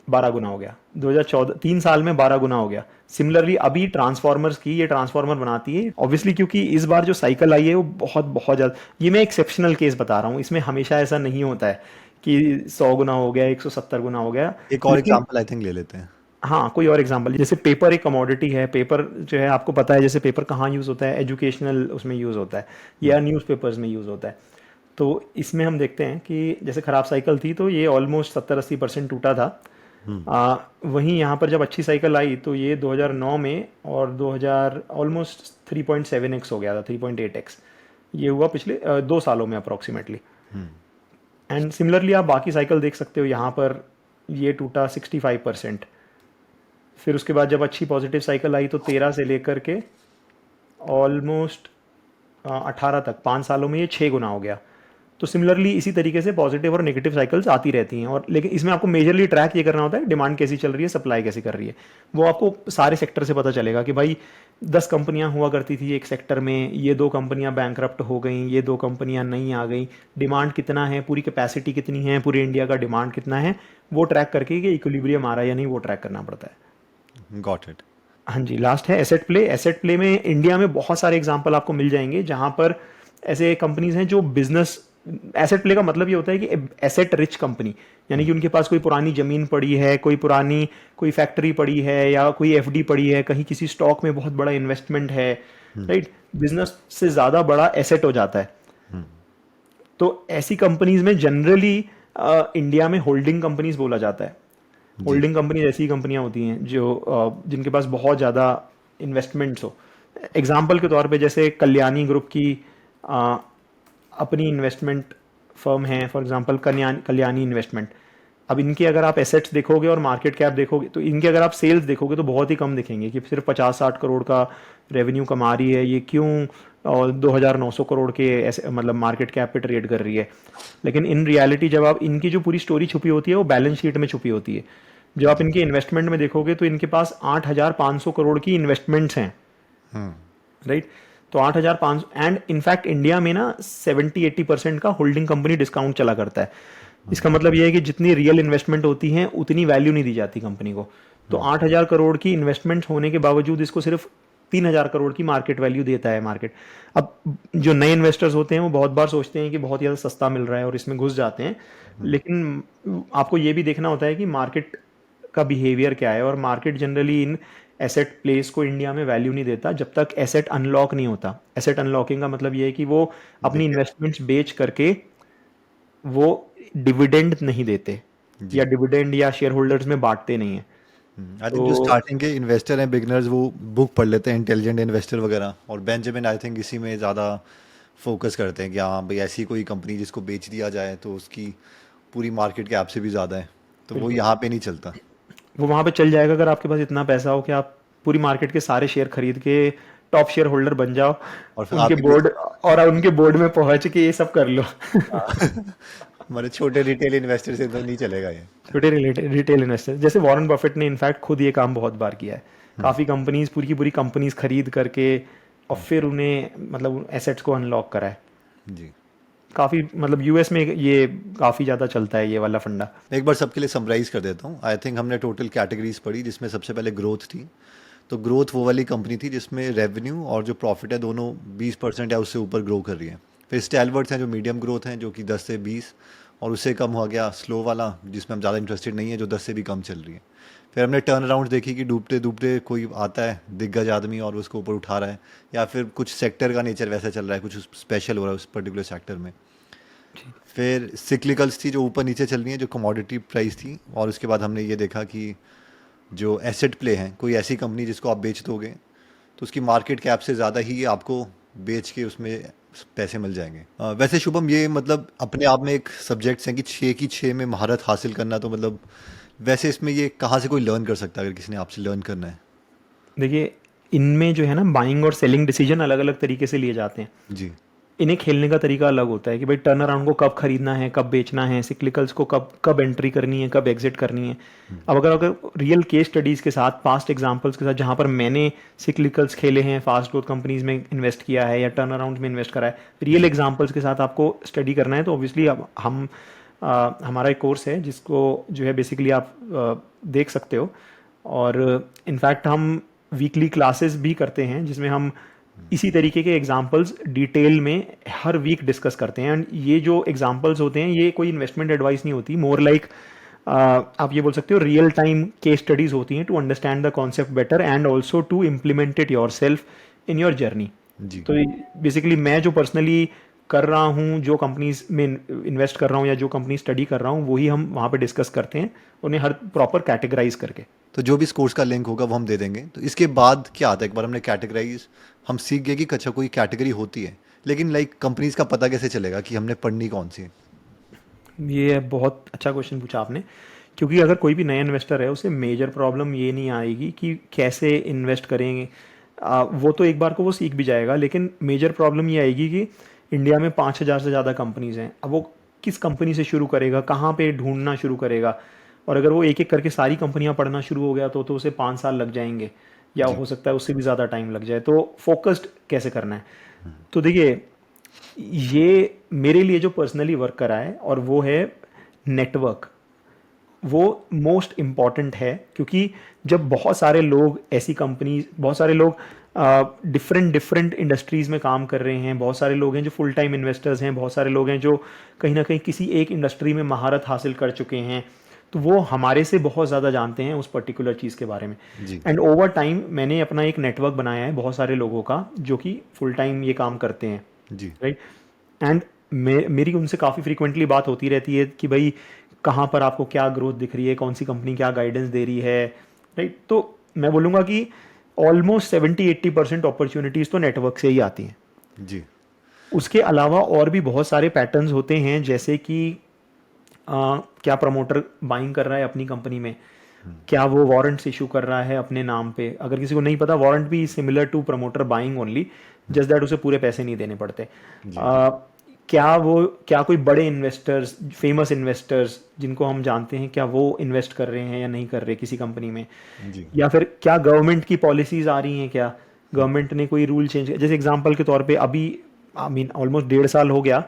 12 गुना हो गया। 2014 3 साल में 12 गुना हो गया। सिमिलरली अभी ट्रांसफॉर्मर्स की, ये ट्रांसफॉर्मर बनाती है ऑब्वियसली, क्योंकि इस बार जो साइकिल आई है वो बहुत बहुत ज़्यादा, ये मैं एक्सेप्शनल केस बता रहा हूँ, इसमें हमेशा ऐसा नहीं होता है कि 100 गुना हो गया, 170 गुना हो गया। एक और लेकिन एग्जांपल आई थिंक ले लेते हैं। हाँ, कोई और एग्जांपल, जैसे पेपर एक कमोडिटी है। पेपर जो है आपको पता है, जैसे पेपर कहाँ यूज़ होता है, एजुकेशनल उसमें यूज़ होता है या न्यूज़पेपर्स में यूज़ होता है। तो इसमें हम देखते हैं कि जैसे खराब साइकिल थी तो ये ऑलमोस्ट 70-80% टूटा था। वहीं यहाँ पर जब अच्छी साइकिल आई तो ये 2009 में और 2000 ऑलमोस्ट 3.7x हो गया था, 3.8x ये हुआ पिछले 2 सालों में अप्रॉक्सीमेटली। एंड सिमिलरली आप बाकी साइकिल देख सकते हो, यहाँ पर ये टूटा 65%। फिर उसके बाद जब अच्छी पॉजिटिव साइकिल आई तो 13 से लेकर के ऑलमोस्ट 18 तक, 5 सालों में ये 6 गुना हो गया। तो सिमिलरली इसी तरीके से पॉजिटिव और नेगेटिव साइकिल्स आती रहती हैं। और लेकिन इसमें आपको मेजरली ट्रैक ये करना होता है डिमांड कैसी चल रही है, सप्लाई कैसी कर रही है। वो आपको सारे सेक्टर से पता चलेगा कि भाई 10 कंपनियां हुआ करती थी एक सेक्टर में, ये 2 कंपनियां बैंकरप्ट हो गई, ये 2 कंपनियां नहीं आ गई, डिमांड कितना है, पूरी कैपेसिटी कितनी है, पूरे इंडिया का डिमांड कितना है, वो ट्रैक करके कि इक्विलिब्रियम आ रहा है या नहीं, वो ट्रैक करना पड़ता है। Got it. हाँ जी, लास्ट है एसेट प्ले। एसेट प्ले में इंडिया में बहुत सारे एग्जांपल आपको मिल जाएंगे जहां पर ऐसे कंपनीज हैं जो बिजनेस, एसेट प्ले का मतलब ये होता है कि एसेट रिच कंपनी, यानी कि उनके पास कोई पुरानी जमीन पड़ी है, कोई फैक्ट्री पड़ी है या कोई एफडी पड़ी है, कहीं किसी स्टॉक में बहुत बड़ा इन्वेस्टमेंट है, राइट। बिजनेस से ज़्यादा बड़ा एसेट हो जाता है। तो ऐसी कंपनीज में जनरली इंडिया में होल्डिंग कंपनीज बोला जाता है। होल्डिंग कंपनीज ऐसी कंपनियां होती हैं जो जिनके पास बहुत ज़्यादा इन्वेस्टमेंट्स हो। एग्जाम्पल के तौर पे जैसे कल्याणी ग्रुप की अ, अपनी इन्वेस्टमेंट फर्म है, फॉर एग्जांपल कल्याणी इन्वेस्टमेंट। अब इनके अगर आप एसेट्स देखोगे और मार्केट कैप देखोगे तो इनके अगर आप सेल्स देखोगे तो बहुत ही कम दिखेंगे कि सिर्फ 50-60 करोड़ का रेवेन्यू कमा रही है, ये क्यों और 2,900 करोड़ के ऐसे मतलब मार्केट कैप पे ट्रेड कर रही है। लेकिन इन रियलिटी जब आप इनकी जो पूरी स्टोरी छुपी होती है वो बैलेंस शीट में छुपी होती है। जब आप इनके इन्वेस्टमेंट में देखोगे तो इनके पास 8,500 करोड़ की इन्वेस्टमेंट्स हैं, राइट। तो 8,500, एंड इनफैक्ट इंडिया में ना 70-80% का होल्डिंग कंपनी डिस्काउंट चला करता है। इसका मतलब ये है कि जितनी रियल इन्वेस्टमेंट होती है उतनी वैल्यू नहीं दी जाती कंपनी को। तो 8,000 करोड़ की इन्वेस्टमेंट होने के बावजूद इसको सिर्फ 3,000 करोड़ की मार्केट वैल्यू देता है मार्केट। अब जो नए इन्वेस्टर्स होते हैं वो बहुत बार सोचते हैं कि बहुत ज़्यादा सस्ता मिल रहा है और इसमें घुस जाते हैं, लेकिन आपको ये भी देखना होता है कि मार्केट का बिहेवियर क्या है। और market generally in asset place को इंडिया में वैल्यू नहीं देता जब तक एसेट अनलॉक नहीं होता। एसेट अनलॉकिंग का मतलब ये है कि वो अपनी इन्वेस्टमेंट्स बेच करके वो डिविडेंड नहीं देते या डिविडेंड या शेयर होल्डर्स में बांटते नहीं है। आई थिंक जो स्टार्टिंग के इन्वेस्टर हैं, बिगनर्स, वो बुक पढ़ लेते हैं इंटेलिजेंट इन्वेस्टर वगैरह, और बेंजामिन आई थिंक इसी में ज़्यादा फोकस करते हैं कि हाँ भाई ऐसी कोई कंपनी जिसको बेच दिया जाए तो उसकी पूरी मार्केट कैप से भी ज़्यादा है, तो वो यहाँ पे नहीं चलता। वो वहां पे चल जाएगा अगर आपके पास इतना पैसा हो कि आप पूरी मार्केट के सारे शेयर खरीद के टॉप शेयर होल्डर बन जाओ, और फिर उनके आपके बोर्ड और उनके बोर्ड में पहुंच के ये सब कर लो। हमारे छोटे रिटेल इन्वेस्टर से तो नहीं चलेगा ये। छोटे रिटेल इन्वेस्टर जैसे वॉरेन बफेट ने इनफैक्ट खुद ये काम बहुत बार किया है। काफ़ी कंपनीज, पूरी की पूरी कंपनीज खरीद करके और फिर उन्हें मतलब एसेट्स को अनलॉक करा है जी। काफ़ी, मतलब यूएस में ये काफ़ी ज़्यादा चलता है ये वाला फंडा। एक बार सबके लिए समराइज कर देता हूँ। आई थिंक हमने टोटल कैटेगरीज पढ़ी जिसमें सबसे पहले ग्रोथ थी। तो ग्रोथ वो वाली कंपनी थी जिसमें रेवेन्यू और जो प्रॉफिट है दोनों 20% या उससे ऊपर ग्रो कर रही है। फिर स्टैलवर्ड्स हैं जो मीडियम ग्रोथ हैं जो कि 10 से 20, और उससे कम हो गया स्लो वाला जिसमें हम ज़्यादा इंटरेस्टेड नहीं है, जो 10 से भी कम चल रही है। फिर हमने टर्न अराउंड देखी कि डूबते डूबते कोई आता है दिग्गज आदमी और उसको ऊपर उठा रहा है, या फिर कुछ सेक्टर का नेचर वैसा चल रहा है, कुछ स्पेशल हो रहा है उस पर्टिकुलर सेक्टर में। फिर सिक्लिकल्स थी जो ऊपर नीचे चल रही हैं, जो कमोडिटी प्राइस थी। और उसके बाद हमने ये देखा कि जो एसेट प्ले हैं, कोई ऐसी कंपनी जिसको आप बेच दोगे तो उसकी मार्केट कैप से ज़्यादा ही आपको बेच के उसमें पैसे मिल जाएंगे। वैसे शुभम, ये मतलब अपने आप में एक सब्जेक्ट्स हैं कि 6 की 6 में महारत हासिल करना, तो मतलब वैसे इसमें ये कहाँ से कोई लर्न कर सकता है अगर किसी ने आपसे लर्न करना है? देखिए, इनमें जो है ना बाइंग और सेलिंग डिसीजन अलग अलग तरीके से लिए जाते हैं। जी। इन्हें खेलने का तरीका अलग होता है कि भाई टर्न अराउंड को कब खरीदना है, कब बेचना है, सिक्लिकल्स को कब कब एंट्री करनी है, कब एग्जिट करनी है। अब अगर अगर रियल केस स्टडीज़ के साथ, पास्ट एग्जांपल्स के साथ, जहां पर मैंने सिक्लिकल्स खेले हैं, फास्ट ग्रोथ कंपनीज में इन्वेस्ट किया है या टर्न अराउंड में इन्वेस्ट करा है, रियल एग्जांपल्स के साथ आपको स्टडी करना है, तो ऑब्वियसली अब हमारा एक कोर्स है जिसको जो है बेसिकली आप देख सकते हो। और इनफैक्ट हम वीकली क्लासेस भी करते हैं जिसमें हम इसी तरीके के एग्जांपल्स डिटेल में हर वीक डिस्कस करते हैं। एंड ये जो एग्जांपल्स होते हैं ये कोई इन्वेस्टमेंट एडवाइस नहीं होती, मोर लाइक आप ये बोल सकते हो रियल टाइम केस स्टडीज होती हैं to understand the concept better and also to implement it yourself in your journey. जी। तो बेसिकली मैं जो पर्सनली कर रहा हूँ, जो कंपनीज में इन्वेस्ट कर रहा हूँ या जो कंपनी स्टडी कर रहा हूँ, वही हम वहाँ पे डिस्कस करते हैं, उन्हें हर प्रॉपर कैटेगराइज करके। तो जो भी इस कोर्स का लिंक होगा वो हम दे देंगे। तो इसके बाद क्या आता है, एक बार हमने कैटेगराइज, हम सीख गए कि अच्छा कोई कैटेगरी होती है, लेकिन लाइक कंपनीज का पता कैसे चलेगा कि हमने पढ़नी कौन सी है? ये बहुत अच्छा क्वेश्चन पूछा आपने, क्योंकि अगर कोई भी नया इन्वेस्टर है उसे मेजर प्रॉब्लम ये नहीं आएगी कि कैसे इन्वेस्ट करेंगे, वो तो एक बार को वो सीख भी जाएगा, लेकिन मेजर प्रॉब्लम ये आएगी कि इंडिया में 5,000 से ज़्यादा कंपनीज हैं। अब वो किस कंपनी से शुरू करेगा, कहाँ पे ढूंढना शुरू करेगा, और अगर वो एक एक करके सारी कंपनियां पढ़ना शुरू हो गया तो उसे 5 साल लग जाएंगे, या जी। हो सकता है उससे भी ज़्यादा टाइम लग जाए। तो फोकस्ड कैसे करना है, तो देखिए ये मेरे लिए जो पर्सनली वर्क करा है और वो है नेटवर्क, वो मोस्ट इम्पॉर्टेंट है। क्योंकि जब बहुत सारे लोग ऐसी कंपनी, बहुत सारे लोग डिफरेंट डिफरेंट इंडस्ट्रीज़ में काम कर रहे हैं, बहुत सारे लोग हैं जो फुल टाइम इन्वेस्टर्स हैं, बहुत सारे लोग हैं जो कहीं ना कहीं किसी एक इंडस्ट्री में महारत हासिल कर चुके हैं, तो वो हमारे से बहुत ज़्यादा जानते हैं उस पर्टिकुलर चीज़ के बारे में। जी। एंड ओवर टाइम मैंने अपना एक नेटवर्क बनाया है बहुत सारे लोगों का जो कि फुल टाइम ये काम करते हैं, जी। राइट। एंड मेरी उनसे काफ़ी फ्रीक्वेंटली बात होती रहती है कि भाई कहाँ पर आपको क्या ग्रोथ दिख रही है, कौन सी कंपनी क्या गाइडेंस दे रही है, राइट। तो मैं बोलूँगा कि ऑलमोस्ट 70-80% अपॉर्चुनिटीज़ तो नेटवर्क से ही आती हैं। जी। उसके अलावा और भी बहुत सारे पैटर्न्स होते हैं, जैसे कि क्या प्रमोटर बाइंग कर रहा है अपनी कंपनी में, क्या वो वारंट्स इशू कर रहा है अपने नाम पे। अगर किसी को नहीं पता, वारंट भी similar to promoter buying only, just that उसे पूरे पैसे नहीं देने पड़ते। जी। क्या कोई बड़े इन्वेस्टर्स, फेमस इन्वेस्टर्स जिनको हम जानते हैं, क्या वो इन्वेस्ट कर रहे हैं या नहीं कर रहे किसी कंपनी में, जी। या फिर क्या गवर्नमेंट की पॉलिसीज आ रही हैं, क्या गवर्नमेंट ने कोई रूल चेंज, जैसे एग्जांपल के तौर पे अभी आई मीन ऑलमोस्ट 1.5 साल हो गया,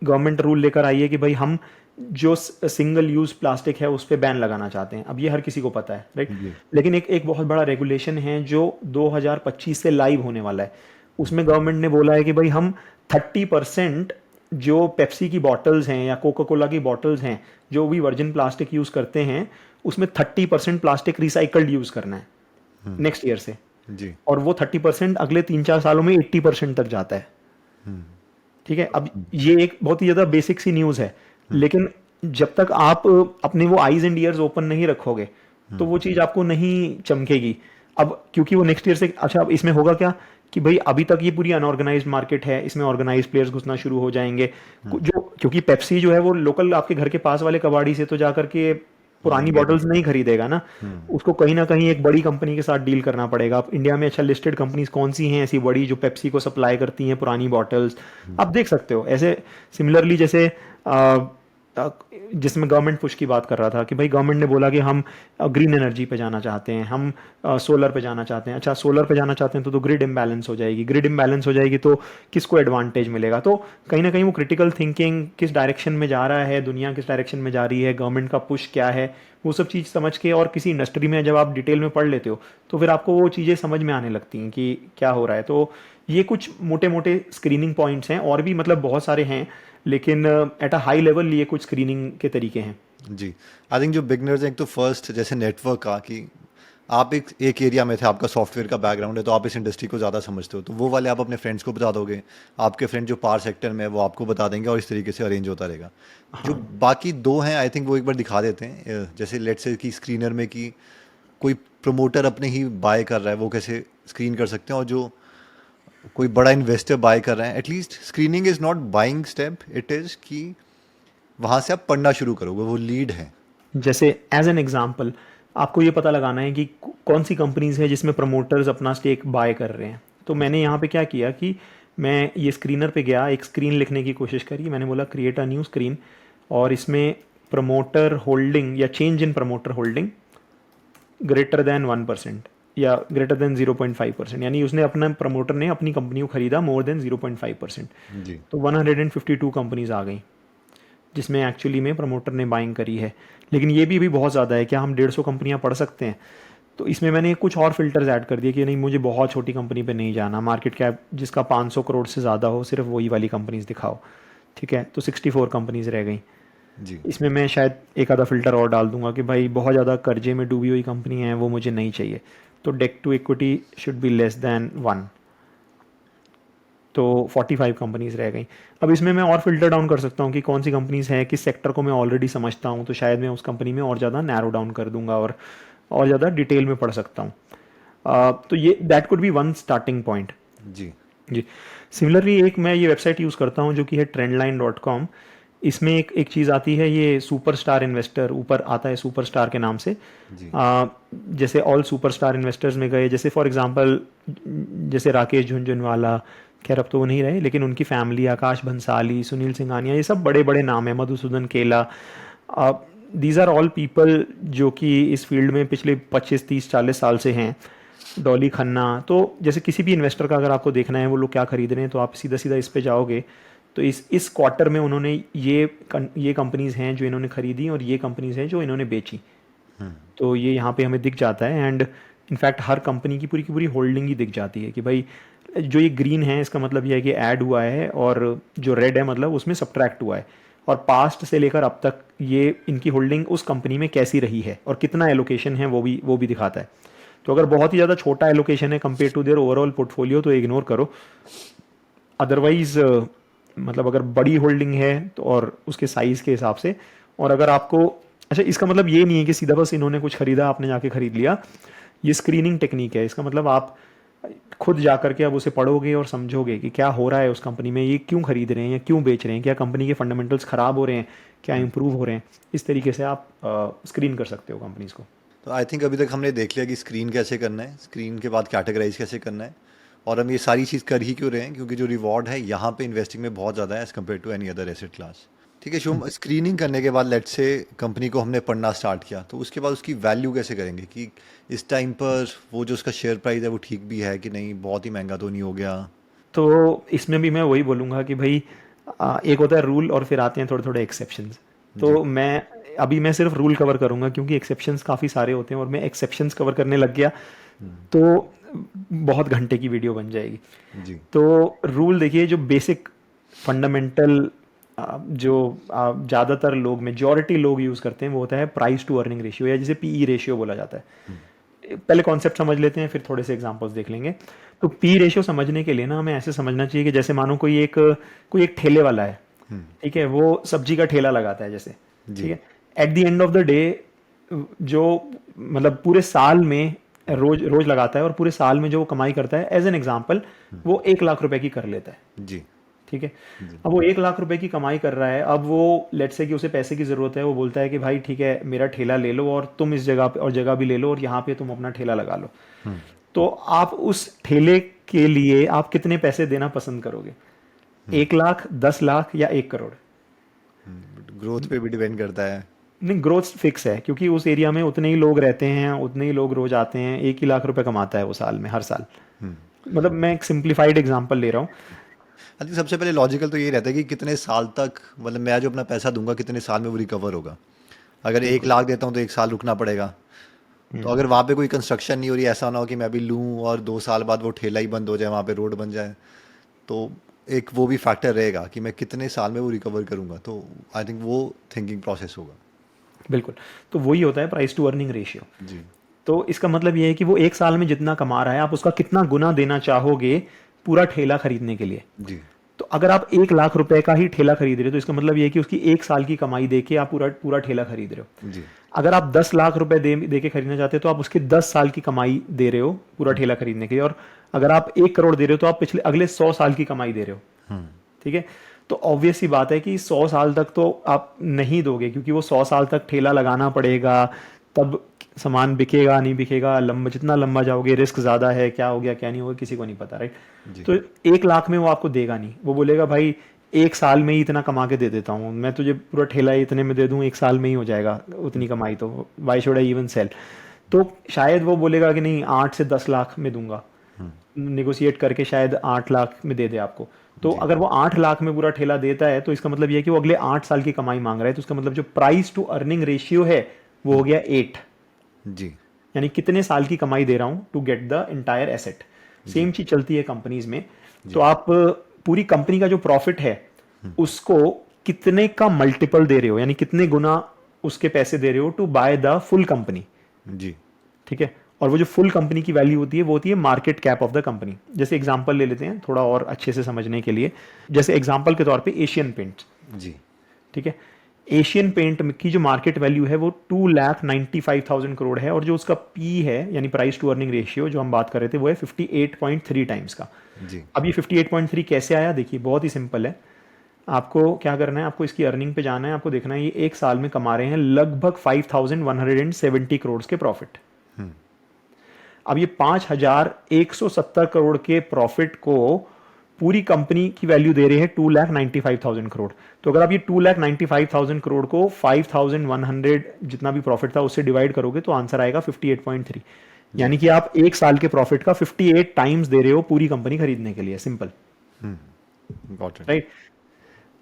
गवर्नमेंट रूल लेकर आई है कि भाई हम जो सिंगल यूज प्लास्टिक है उस पर बैन लगाना चाहते हैं। अब ये हर किसी को पता है, राइट। जी। लेकिन एक बहुत बड़ा रेगुलेशन है जो 2025 से लाइव होने वाला है। उसमें गवर्नमेंट ने बोला है कि भाई हम 30% जो पेप्सी की बॉटल्स हैं या कोका कोला की बॉटल्स हैं जो भी वर्जिन प्लास्टिक यूज करते हैं, उसमें 30% प्लास्टिक रिसाइकल्ड यूज करना है नेक्स्ट ईयर से। जी। और वो 30% अगले 3-4 सालों में 80% तक जाता है, ठीक है। अब ये एक बहुत ही ज़्यादा बेसिक सी न्यूज़ है, लेकिन जब तक आप अपने वो आईज एंड ईयर्स ओपन नहीं रखोगे तो वो चीज़ आपको नहीं चमकेगी। अब क्योंकि वो नेक्स्ट ईयर से, अच्छा अब इसमें होगा क्या कि भाई अभी तक ये पूरी अनऑर्गेनाइज्ड मार्केट है, इसमें ऑर्गेनाइज प्लेयर्स घुसना शुरू हो जाएंगे, जो क्योंकि पेप्सी जो है वो लोकल आपके घर के पास वाले कबाड़ी से तो जाकर के पुरानी बॉटल्स नहीं खरीदेगा ना, उसको कहीं ना कहीं एक बड़ी कंपनी के साथ डील करना पड़ेगा। अब इंडिया में अच्छा लिस्टेड कंपनीज कौन सी हैं ऐसी बड़ी जो पेप्सी को सप्लाई करती हैं पुरानी बॉटल्स, आप देख सकते हो। ऐसे सिमिलरली जैसे जिसमें गवर्नमेंट पुश की बात कर रहा था कि भाई गवर्नमेंट ने बोला कि हम ग्रीन एनर्जी पे जाना चाहते हैं, हम सोलर पे जाना चाहते हैं। अच्छा सोलर पे जाना चाहते हैं तो ग्रिड इम्बैलेंस हो जाएगी, ग्रिड इम्बैलेंस हो जाएगी तो किसको एडवांटेज मिलेगा। तो कहीं ना कहीं वो क्रिटिकल थिंकिंग किस डायरेक्शन में जा रहा है, दुनिया किस डायरेक्शन में जा रही है, गवर्नमेंट का पुश क्या है, वो सब चीज़ समझ के, और किसी इंडस्ट्री में जब आप डिटेल में पढ़ लेते हो तो फिर आपको वो चीज़ें समझ में आने लगती हैं कि क्या हो रहा है। तो ये कुछ मोटे मोटे स्क्रीनिंग पॉइंट्स हैं, और भी मतलब बहुत सारे हैं, लेकिन एट अ हाई लेवल ये कुछ स्क्रीनिंग के तरीके हैं। जी। आई थिंक जो बिगनर्स हैं, एक तो फर्स्ट जैसे नेटवर्क का कि आप एक एरिया में थे, आपका सॉफ्टवेयर का बैकग्राउंड है, तो आप इस इंडस्ट्री को ज़्यादा समझते हो, तो वो वाले आप अपने फ्रेंड्स को बता दोगे। आपके फ्रेंड जो पावर सेक्टर में है वो आपको बता देंगे, और इस तरीके से अरेंज होता रहेगा। जो हाँ, बाकी दो हैं, आई थिंक वो एक बार दिखा देते हैं। जैसे लेट्स से कि स्क्रीनर में कि कोई प्रमोटर अपने ही बाय कर रहा है, वो कैसे स्क्रीन कर सकते हैं, और जो कोई बड़ा इन्वेस्टर बाय कर रहे हैं, at least screening is not buying step, it is कि वहाँ से आप पढ़ना शुरू करोगे, वो लीड है। जैसे एज एन एग्जांपल आपको ये पता लगाना है कि कौन सी कंपनीज है जिसमें प्रमोटर्स अपना स्टेक बाय कर रहे हैं। तो मैंने यहाँ पे क्या किया कि मैं ये स्क्रीनर पे गया, एक स्क्रीन लिखने की कोशिश करी, मैंने बोला क्रिएट अ न्यू स्क्रीन, और इसमें प्रमोटर होल्डिंग या change in promoter holding greater than 1% या ग्रेटर देन 0.5%, यानी उसने अपना प्रमोटर ने अपनी कंपनी को खरीदा मोर देन 0.5%। जी। तो 152 कंपनीज आ गई जिसमें एक्चुअली में प्रमोटर ने बाइंग करी है। लेकिन ये भी बहुत ज़्यादा है, क्या हम 150 कंपनियां पढ़ सकते हैं? तो इसमें मैंने कुछ और फिल्टर्स ऐड कर दिए कि नहीं, मुझे बहुत छोटी कंपनी पे नहीं जाना, मार्केट कैप जिसका 500 करोड़ से ज़्यादा हो, सिर्फ वही वाली कंपनीज दिखाओ। ठीक है, तो 64 कंपनीज रह गई। जी। इसमें मैं शायद एक आधा फिल्टर और डाल दूंगा कि भाई बहुत ज़्यादा कर्जे में डूबी हुई कंपनी है, वो मुझे नहीं चाहिए, तो debt to equity should be less than 1। तो 45 कंपनीज रह गई। अब इसमें मैं और फिल्टर डाउन कर सकता हूँ कि कौन सी कंपनीज हैं, किस सेक्टर को मैं ऑलरेडी समझता हूँ, तो शायद मैं उस कंपनी में और ज़्यादा नैरो डाउन कर दूंगा और ज़्यादा डिटेल में पढ़ सकता हूँ। तो ये that could be one starting point. जी। जी। सिमिलरली एक मैं ये वेबसाइट यूज़ करता हूँ जो कि है trendline.com। इसमें एक एक चीज़ आती है, ये सुपरस्टार इन्वेस्टर ऊपर आता है सुपरस्टार के नाम से। जी। जैसे ऑल सुपरस्टार इन्वेस्टर्स में गए, जैसे फॉर एग्जांपल जैसे राकेश झुनझुनवाला, खैर अब तो वो नहीं रहे, लेकिन उनकी फैमिली, आकाश भंसाली, सुनील सिंघानिया, ये सब बड़े बड़े नाम हैं, मधुसूदन केला। दीज आर ऑल पीपल जो कि इस फील्ड में पिछले 25 30 40 साल से हैं। डॉली खन्ना। तो जैसे किसी भी इन्वेस्टर का अगर आपको देखना है वो लोग क्या खरीद रहे हैं, तो आप सीधा सीधा इस पे जाओगे, तो इस क्वार्टर में उन्होंने ये कंपनीज हैं जो इन्होंने खरीदी, और ये कंपनीज हैं जो इन्होंने बेची। तो ये यहाँ पे हमें दिख जाता है, एंड इनफैक्ट हर कंपनी की पूरी होल्डिंग ही दिख जाती है कि भाई जो ये ग्रीन है इसका मतलब ये है कि ऐड हुआ है, और जो रेड है मतलब उसमें सब्ट्रैक्ट हुआ है, और पास्ट से लेकर अब तक ये इनकी होल्डिंग उस कंपनी में कैसी रही है और कितना एलोकेशन है वो भी दिखाता है। तो अगर बहुत ही ज़्यादा छोटा एलोकेशन है compare to their overall portfolio तो इग्नोर करो। अदरवाइज मतलब अगर बड़ी होल्डिंग है तो, और उसके साइज़ के हिसाब से, और अगर आपको, अच्छा इसका मतलब ये नहीं है कि सीधा बस इन्होंने कुछ खरीदा आपने जाके खरीद लिया। ये स्क्रीनिंग टेक्निक है, इसका मतलब आप खुद जा करके अब उसे पढ़ोगे और समझोगे कि क्या हो रहा है उस कंपनी में, ये क्यों खरीद रहे हैं या क्यों बेच रहे हैं, क्या कंपनी के फंडामेंटल्स ख़राब हो रहे हैं, क्या इंप्रूव हो रहे हैं। इस तरीके से आप स्क्रीन कर सकते हो कंपनीज को। तो आई थिंक अभी तक हमने देख लिया कि स्क्रीन कैसे करना है, स्क्रीन के बाद कैटेगराइज कैसे करना है, और हम ये सारी चीज़ कर ही क्यों रहे हैं, क्योंकि जो रिवॉर्ड है यहाँ पे इन्वेस्टिंग में बहुत ज़्यादा है as compare to any other asset class. ठीक है शुभम, स्क्रीनिंग करने के बाद लेट से कंपनी को हमने पढ़ना स्टार्ट किया, तो उसके बाद उसकी वैल्यू कैसे करेंगे कि इस टाइम पर वो जो उसका शेयर प्राइस है वो ठीक भी है कि नहीं, बहुत ही महंगा तो नहीं हो गया। तो इसमें भी मैं वही बोलूँगा कि भाई एक होता है रूल और फिर आते हैं थोड़े थोड़े एक्सेप्शंस। जी। तो मैं सिर्फ रूल कवर करूँगा क्योंकि एक्सेप्शंस काफ़ी सारे होते हैं, और मैं एक्सेप्शंस कवर करने लग गया तो बहुत घंटे की वीडियो बन जाएगी। जी। तो रूल देखिए, जो बेसिक फंडामेंटल जो ज़्यादातर लोग, मेजॉरिटी लोग यूज़ करते हैं, वो होता है प्राइस टू अर्निंग रेशियो, या जिसे पीई रेशियो बोला जाता है। पहले कॉन्सेप्ट समझ लेते हैं, फिर थोड़े से एग्जांपल्स देख लेंगे। तो पी रेशियो समझने के लिए ना हमें ऐसे समझना चाहिए कि जैसे मानो कोई एक ठेले वाला है, ठीक है, वो सब्जी का ठेला लगाता है जैसे, ठीक जी। है। At the end of the day जो मतलब पूरे साल में रोज रोज लगाता है, और पूरे साल में जो वो कमाई करता है, एज एन एग्जाम्पल वो 1 लाख रुपए की कर लेता है, जी। ठीक है। जी। अब वो 1 लाख रुपए की कमाई कर रहा है, अब वो लेट्स से कि उसे पैसे की ज़रूरत है, वो बोलता है कि भाई ठीक है मेरा ठेला ले लो, और तुम इस जगह पे और जगह भी ले लो, और यहाँ पे तुम अपना ठेला लगा लो। तो आप उस ठेले के लिए आप कितने पैसे देना पसंद करोगे? 1 लाख, 10 लाख, या 1 करोड़? ग्रोथ पे भी डिपेंड करता है। नहीं, ग्रोथ फिक्स है क्योंकि उस एरिया में उतने ही लोग रहते हैं, उतने ही लोग रोज आते हैं, 1 ही लाख रुपए कमाता है वो साल में, हर साल। मतलब मैं एक सिंप्लीफाइड एग्जांपल ले रहा हूँ। आई थिंक सबसे पहले लॉजिकल तो ये रहता है कि कितने साल तक, मतलब मैं जो अपना पैसा दूंगा कितने साल में वो रिकवर होगा। अगर एक बिल्कुल। लाख देता हूँ तो 1 साल रुकना पड़ेगा। तो हम्म। अगर वहाँ पे कोई कंस्ट्रक्शन नहीं हो रही, ऐसा ना हो कि मैं अभी लूँ और 2 साल बाद वो ठेला ही बंद हो जाए, वहाँ पे रोड बन जाए, तो एक वो भी फैक्टर रहेगा कि मैं कितने साल में वो रिकवर करूँगा। तो आई थिंक वो थिंकिंग प्रोसेस होगा। बिल्कुल। तो वही होता है प्राइस टू अर्निंग रेशियो। जी। तो इसका मतलब ये है कि वो एक साल में जितना कमा रहा है आप उसका कितना गुना देना चाहोगे पूरा ठेला खरीदने के लिए। जी। तो अगर आप 1 लाख रुपए का ही ठेला खरीद रहे हो तो इसका मतलब ये है कि उसकी एक साल की कमाई दे के आप पूरा पूरा ठेला खरीद रहे हो। जी। अगर आप 10 लाख रुपए दे के खरीदना चाहते हो तो आप उसके 10 साल की कमाई दे रहे हो पूरा हम्म। ठेला खरीदने के लिए। और अगर आप 1 करोड़ दे रहे हो तो आप पिछले अगले 100 साल की कमाई दे रहे हो। हम्म। ठीक है। तो ऑब्वियस सी बात है कि 100 साल तक तो आप नहीं दोगे, क्योंकि वो 100 साल तक ठेला लगाना पड़ेगा, तब सामान बिकेगा नहीं बिकेगा, लंबा जितना लंबा जाओगे रिस्क ज़्यादा है, क्या हो गया क्या नहीं होगा किसी को नहीं पता, राइट। जी। तो 1 लाख में वो आपको देगा नहीं, वो बोलेगा भाई एक साल में ही इतना कमा के दे देता हूँ मैं तुझे, पूरा ठेला इतने में दे दूँ, एक साल में ही हो जाएगा उतनी कमाई, तो why should I even sell. तो शायद वो बोलेगा कि नहीं 8 से 10 लाख में दूंगा, हम्म। निगोशिएट करके शायद 8 लाख में दे दे आपको। तो जी। अगर वो 8 लाख में पूरा ठेला देता है तो इसका मतलब ये है कि वो अगले 8 साल की कमाई मांग रहा है, तो इसका मतलब जो प्राइस टू अर्निंग रेशियो है वो हो गया 8। जी। यानी कितने साल की कमाई दे रहा हूं to get the entire asset. जी। सेम चीज चलती है कंपनीज में। तो जी। आप पूरी कंपनी का जो प्रॉफिट है उसको कितने का मल्टीपल दे रहे हो, यानी कितने गुना उसके पैसे दे रहे हो to buy the full company. जी। ठीक है। और वो जो फुल कंपनी की वैल्यू होती है वो होती है market cap of the company. जैसे एग्जांपल ले लेते हैं थोड़ा और अच्छे से समझने के लिए, जैसे एग्जांपल के तौर पे एशियन पेंट। जी। ठीक है। एशियन पेंट की जो मार्केट वैल्यू है वो 2,95,000 करोड़ है, और जो उसका पी है यानी प्राइस टू अर्निंग रेशियो जो हम बात कर रहे थे वो है 58.3 टाइम्स का। जी। अब ये 58.3 कैसे आया, देखिए बहुत ही सिंपल है। आपको क्या करना है, आपको इसकी अर्निंग पे जाना है, आपको देखना है ये एक साल में कमा रहे हैं लगभग 5,170 करोड़ के प्रॉफिट। हम्म। अब ये 5,170 करोड़ के प्रॉफिट को पूरी कंपनी की वैल्यू दे रहे हैं 2,95,000 करोड़। तो अगर आप ये 2,95,000 करोड़ को 5,100 जितना भी प्रॉफिट था उससे डिवाइड करोगे तो आंसर आएगा 58.3। जी। यानी कि आप एक साल के प्रॉफिट का 58 टाइम्स दे रहे हो पूरी कंपनी खरीदने के लिए, सिंपल, गॉट इट। राइट।